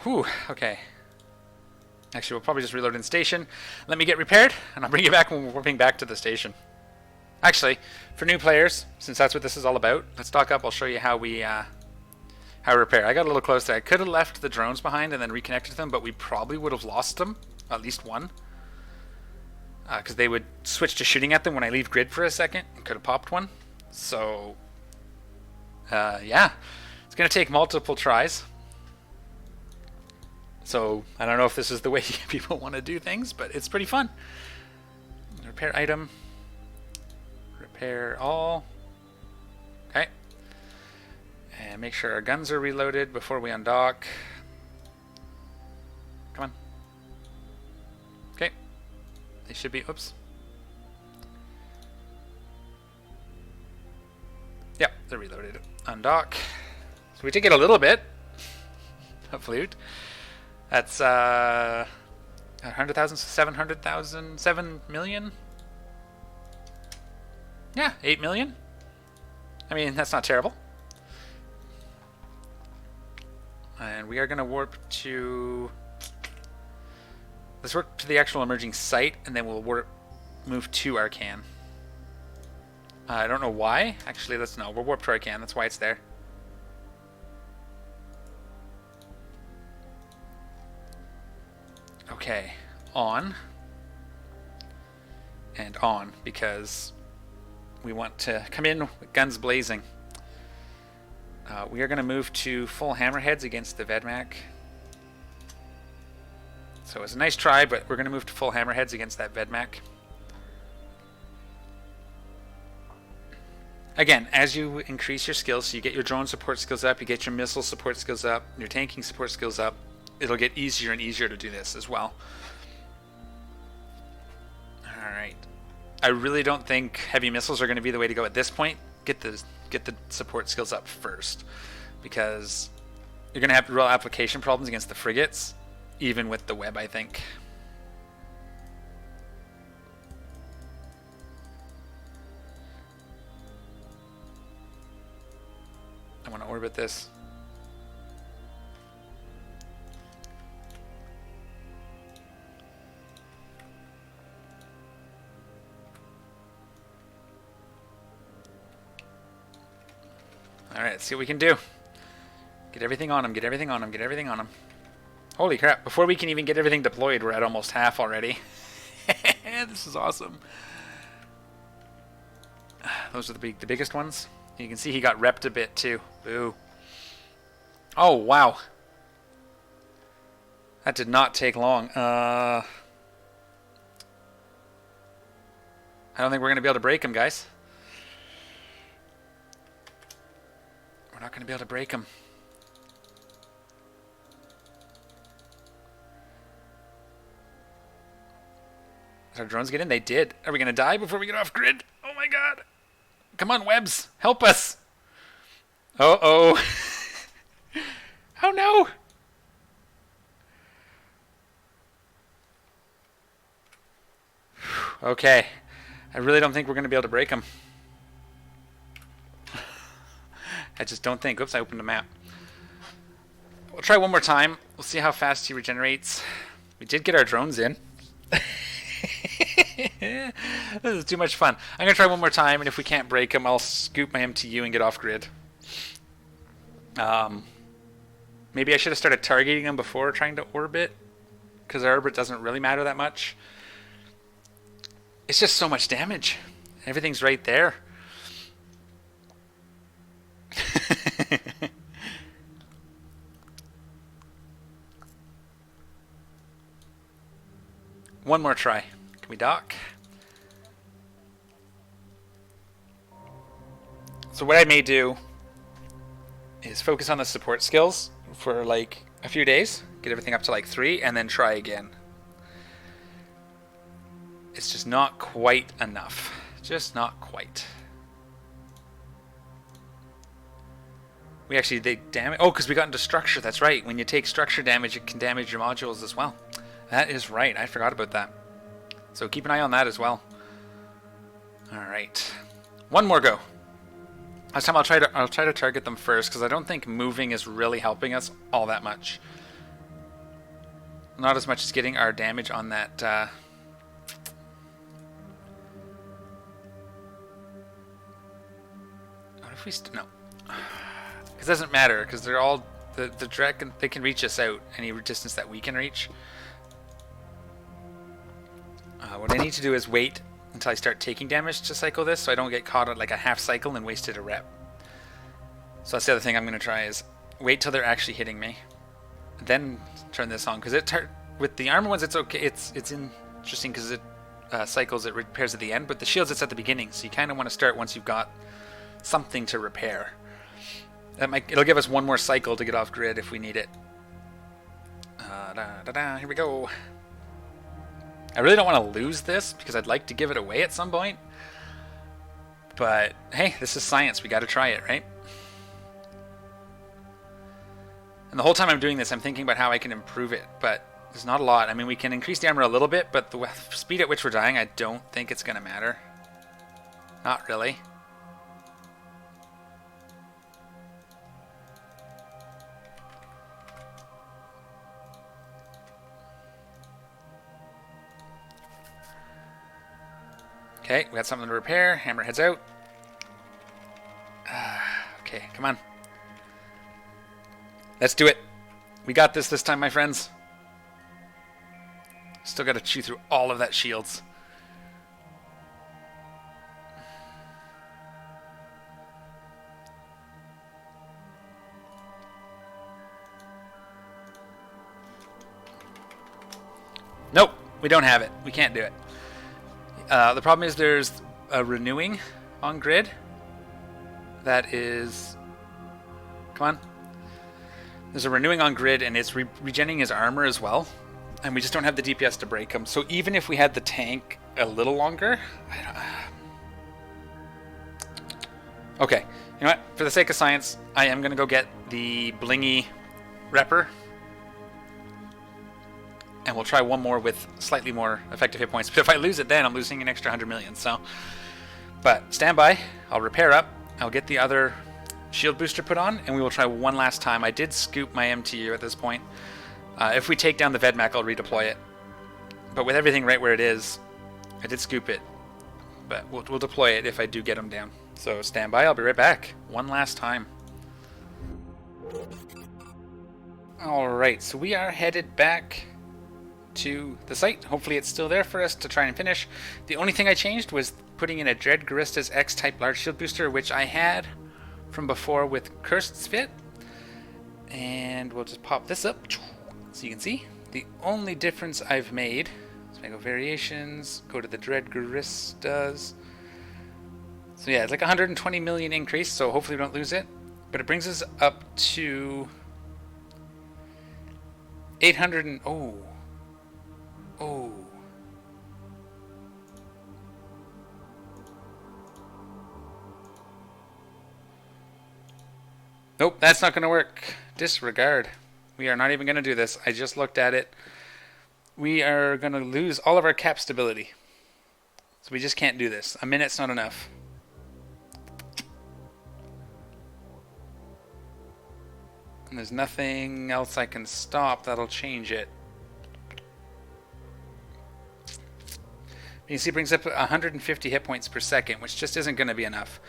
whew, okay. Actually, we'll probably just reload in station. Let me get repaired, and I'll bring you back when we're warping back to the station. Actually, for new players, since that's what this is all about, let's dock up. I'll show you how we repair. I got a little close there. I could have left the drones behind and then reconnected them, but we probably would have lost them, at least one. Because they would switch to shooting at them when I leave grid for a second. Could have popped one. So, yeah. It's going to take multiple tries. So, I don't know if this is the way people want to do things, but it's pretty fun. Repair item. Repair all. Okay. And make sure our guns are reloaded before we undock. Come on. Okay. They should be, oops. Yep, they're reloaded. Undock. So we did get a little bit of loot. That's 100,000, 700,000, 7 million? Yeah, 8 million. I mean, that's not terrible. And we are going to warp to... Let's warp to the actual emerging site, and then we'll move to Arcan. I don't know why. Actually, we'll warp to Arcan. That's why it's there. Okay, on and on, because we want to come in with guns blazing. We are going to move to full hammerheads against the Vedmak. So it's a nice try, but we're going to move to full hammerheads against that Vedmak. Again, as you increase your skills, so you get your drone support skills up, you get your missile support skills up, your tanking support skills up, it'll get easier and easier to do this as well. Alright. I really don't think heavy missiles are going to be the way to go at this point. Get the support skills up first, because you're going to have real application problems against the frigates, even with the web, I think. I want to orbit this. Alright, let's see what we can do. Get everything on them, get everything on them, get everything on them. Holy crap, before we can even get everything deployed, we're at almost half already. This is awesome. Those are the biggest ones. You can see he got repped a bit too. Boo. Oh, wow. That did not take long. I don't think we're going to be able to break him, guys. We're not going to be able to break him. Did our drones get in? They did. Are we going to die before we get off grid? Oh my god. Come on, webs. Help us. Uh-oh. Oh no. Okay. I really don't think we're going to be able to break him. I just don't think. Oops, I opened the map. We'll try one more time. We'll see how fast he regenerates. We did get our drones in. This is too much fun. I'm going to try one more time, and if we can't break him, I'll scoop my MTU and get off grid. Maybe I should have started targeting him before trying to orbit, because our orbit doesn't really matter that much. It's just so much damage. Everything's right there. One more try. Can we dock? So what I may do is focus on the support skills for like a few days, get everything up to like 3, and then try again. It's just not quite enough. Just not quite. We actually, they damage. Oh, because we got into structure. That's right. When you take structure damage, it can damage your modules as well. That is right. I forgot about that. So keep an eye on that as well. All right. One more go. Last time I'll try to target them first because I don't think moving is really helping us all that much. Not as much as getting our damage on that. What if we no? It doesn't matter because they're all the dragon. They can reach us out any distance that we can reach. What I need to do is wait until I start taking damage to cycle this, so I don't get caught at like a half cycle and wasted a rep. So that's the other thing I'm going to try is wait till they're actually hitting me, then turn this on because with the armor ones it's okay. It's interesting because it cycles, it repairs at the end, but the shields it's at the beginning, so you kind of want to start once you've got something to repair. It'll give us one more cycle to get off grid if we need it. Here we go. I really don't want to lose this because I'd like to give it away at some point. But hey, this is science. We got to try it, right? And the whole time I'm doing this, I'm thinking about how I can improve it, but there's not a lot. I mean, we can increase the armor a little bit, but the speed at which we're dying, I don't think it's going to matter. Not really. Okay, we got something to repair. Hammer heads out. Okay, come on. Let's do it. We got this time, my friends. Still got to chew through all of that shields. Nope, we don't have it. We can't do it. The problem is there's a renewing on grid. That is... Come on. There's a renewing on grid and it's regenerating his armor as well. And we just don't have the DPS to break him. So even if we had the tank a little longer... Okay, you know what? For the sake of science, I am going to go get the blingy repper. And we'll try one more with slightly more effective hit points. But if I lose it then, I'm losing an extra 100 million. So, but stand by. I'll repair up. I'll get the other shield booster put on. And we will try one last time. I did scoop my MTU at this point. If we take down the Vedmak, I'll redeploy it. But with everything right where it is, I did scoop it. But we'll deploy it if I do get them down. So stand by. I'll be right back. One last time. Alright, so we are headed back to the site. Hopefully it's still there for us to try and finish. The only thing I changed was putting in a Dread Garista's X-type large shield booster, which I had from before with Cursed's Fit. And we'll just pop this up so you can see. The only difference I've made, so I go variations, go to the Dread Garistas. So yeah, it's like 120 million increase, so hopefully we don't lose it. But it brings us up to 800 and... Oh. Nope, that's not going to work. Disregard. We are not even going to do this. I just looked at it. We are going to lose all of our cap stability. So we just can't do this. A minute's not enough. And there's nothing else I can stop that'll change it. You see it brings up 150 hit points per second, which just isn't going to be enough.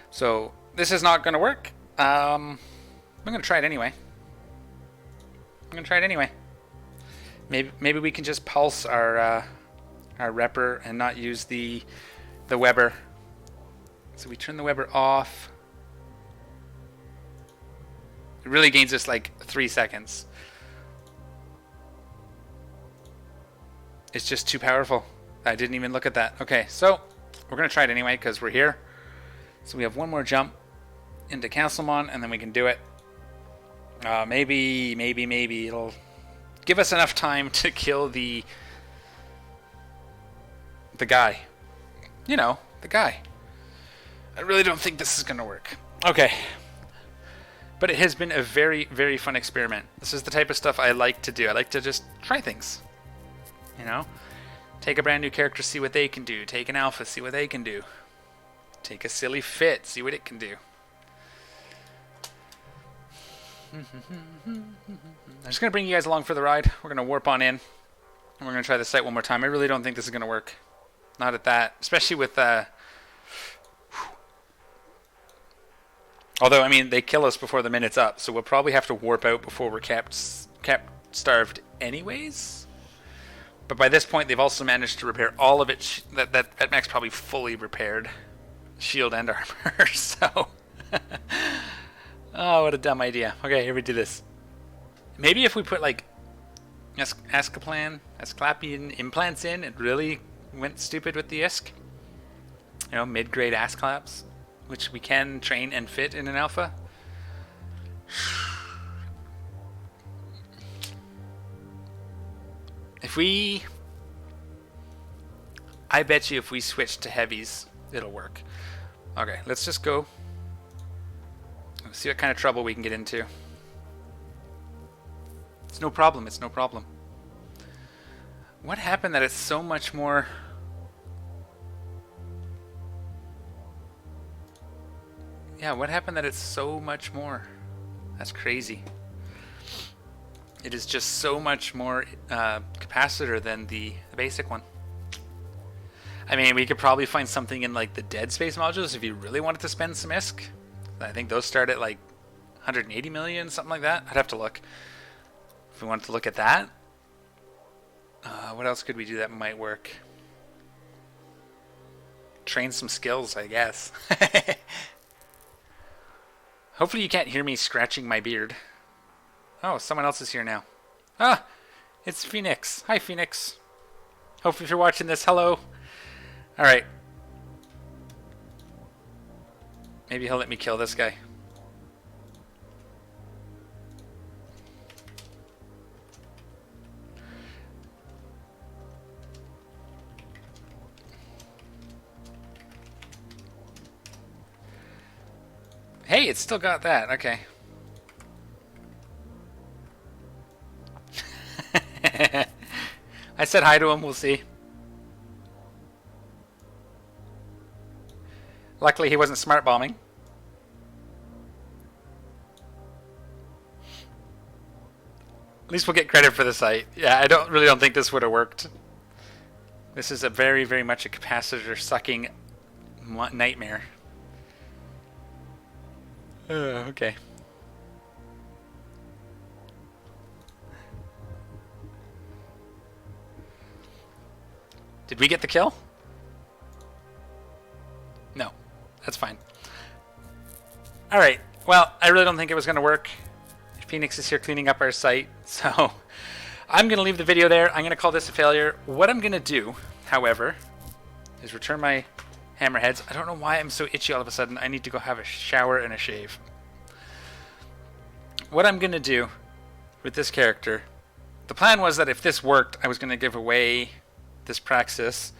So this is not going to work. I'm going to try it anyway. Maybe we can just pulse our repper and not use the Weber. So we turn the Weber off. It really gains us like 3 seconds. is just too powerful. I didn't even look at that. Okay, so we're going to try it anyway because we're here. So we have one more jump into Castlemon, and then we can do it. Maybe it'll give us enough time to kill the guy. You know, the guy. I really don't think this is going to work. Okay. But it has been a very, very fun experiment. This is the type of stuff I like to do. I like to just try things. You know? Take a brand new character, see what they can do. Take an alpha, see what they can do. Take a silly fit, see what it can do. I'm just going to bring you guys along for the ride. We're going to warp on in. And we're going to try the site one more time. I really don't think this is going to work. Not at that. Especially with... although, I mean, they kill us before the minute's up. So we'll probably have to warp out before we're kept starved anyways. But by this point, they've also managed to repair all of it. That mech's probably fully repaired. Shield and armor. So... oh, what a dumb idea. Okay, here we do this. Maybe if we put, like, Asclepian implants in, it really went stupid with the ISK. You know, mid-grade Ascleps, which we can train and fit in an alpha. I bet you if we switch to heavies, it'll work. Okay, let's just go. Let's see what kind of trouble we can get into. It's no problem, it's no problem. What happened that it's so much more... yeah, what happened that it's so much more? That's crazy. It is just so much more capacitor than the basic one. I mean, we could probably find something in like the Dead Space modules if you really wanted to spend some ISK. I think those start at like 180 million, something like that. I'd have to look. If we wanted to look at that. What else could we do that might work? Train some skills, I guess. Hopefully you can't hear me scratching my beard. Oh, someone else is here now. Ah, it's Phoenix. Hi, Phoenix. Hopefully if you're watching this, hello. Alright. Maybe he'll let me kill this guy. Hey, it's still got that. Okay. I said hi to him. We'll see. Luckily, he wasn't smart bombing. At least we'll get credit for the site. Yeah, I really don't think this would have worked. This is a very, very much a capacitor sucking nightmare. Okay. Did we get the kill? No. That's fine. Alright. Well, I really don't think it was going to work. Phoenix is here cleaning up our site. So, I'm going to leave the video there. I'm going to call this a failure. What I'm going to do, however, is return my hammerheads. I don't know why I'm so itchy all of a sudden. I need to go have a shower and a shave. What I'm going to do with this character, the plan was that if this worked, I was going to give away this Praxis.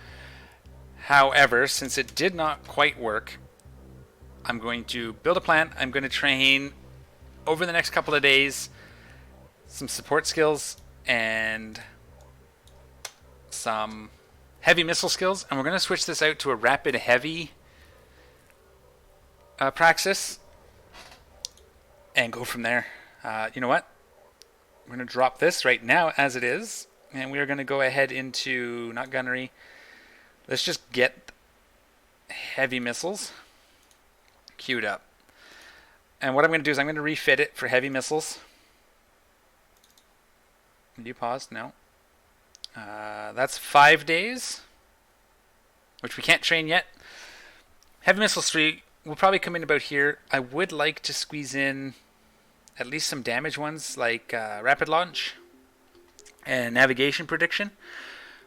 However, since it did not quite work, I'm going to build a plan. I'm going to train over the next couple of days some support skills and some heavy missile skills, and we're going to switch this out to a rapid heavy Praxis and go from there. You know what? We're going to drop this right now as it is, and we are going to go ahead into, not gunnery, let's just get heavy missiles queued up. And what I'm going to do is I'm going to refit it for heavy missiles. Did you pause? No. That's 5 days, which we can't train yet. Heavy missiles 3 will probably come in about here. I would like to squeeze in at least some damage ones like rapid launch and navigation prediction.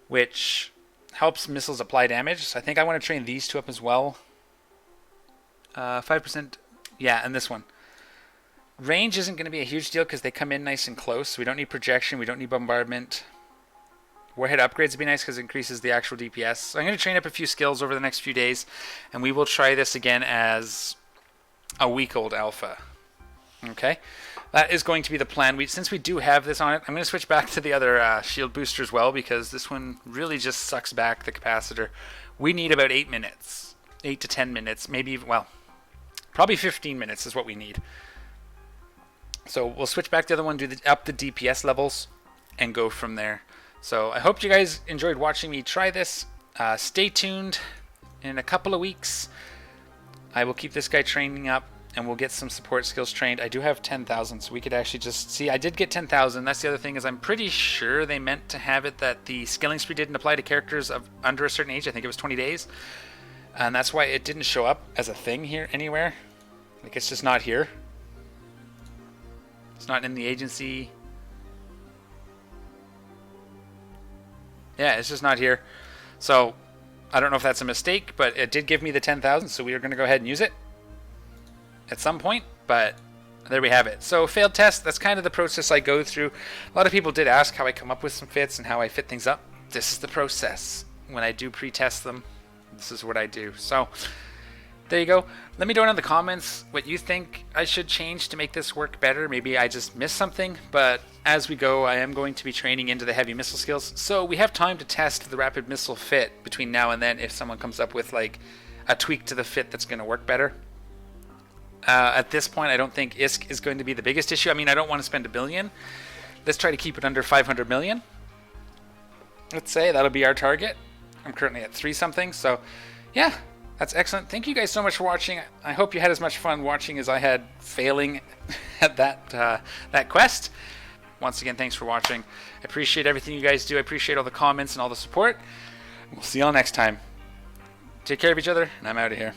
which helps missiles apply damage. So I think I want to train these two up as well. 5%, yeah, and this one. Range isn't going to be a huge deal because they come in nice and close. So we don't need projection, we don't need bombardment. Warhead upgrades would be nice because it increases the actual DPS. So I'm going to train up a few skills over the next few days, and we will try this again as a week-old alpha. Okay, that is going to be the plan. Since we do have this on it, I'm going to switch back to the other shield booster as well, because this one really just sucks back the capacitor. We need about 8 minutes, 8 to 10 minutes, maybe even, well, probably 15 minutes is what we need. So we'll switch back to the other one, up the DPS levels, and go from there. So I hope you guys enjoyed watching me try this. Stay tuned. In a couple of weeks, I will keep this guy training up, and we'll get some support skills trained. I do have 10,000, so we could actually just see. I did get 10,000. That's the other thing, is I'm pretty sure they meant to have it that the skilling spree didn't apply to characters of under a certain age. I think it was 20 days. And that's why it didn't show up as a thing here anywhere. Like, it's just not here. It's not in the agency. Yeah, it's just not here. So I don't know if that's a mistake, but it did give me the 10,000, so we are going to go ahead and use it at some point. But there we have it. So failed test, that's kind of the process I go through. A lot of people did ask how I come up with some fits and how I fit things up. This is the process. When I do pre-test them, this is what I do. So there you go. Let me know in the comments what you think I should change to make this work better. Maybe I just missed something, but as we go, I am going to be training into the heavy missile skills. So we have time to test the rapid missile fit between now and then if someone comes up with like a tweak to the fit that's going to work better. At this point, I don't think ISK is going to be the biggest issue. I mean, I don't want to spend $1 billion. Let's try to keep it under 500 million. Let's say that'll be our target. I'm currently at 3 something, so yeah. That's excellent. Thank you guys so much for watching. I hope you had as much fun watching as I had failing at that quest. Once again, thanks for watching. I appreciate everything you guys do. I appreciate all the comments and all the support. We'll see y'all next time. Take care of each other, and I'm out of here.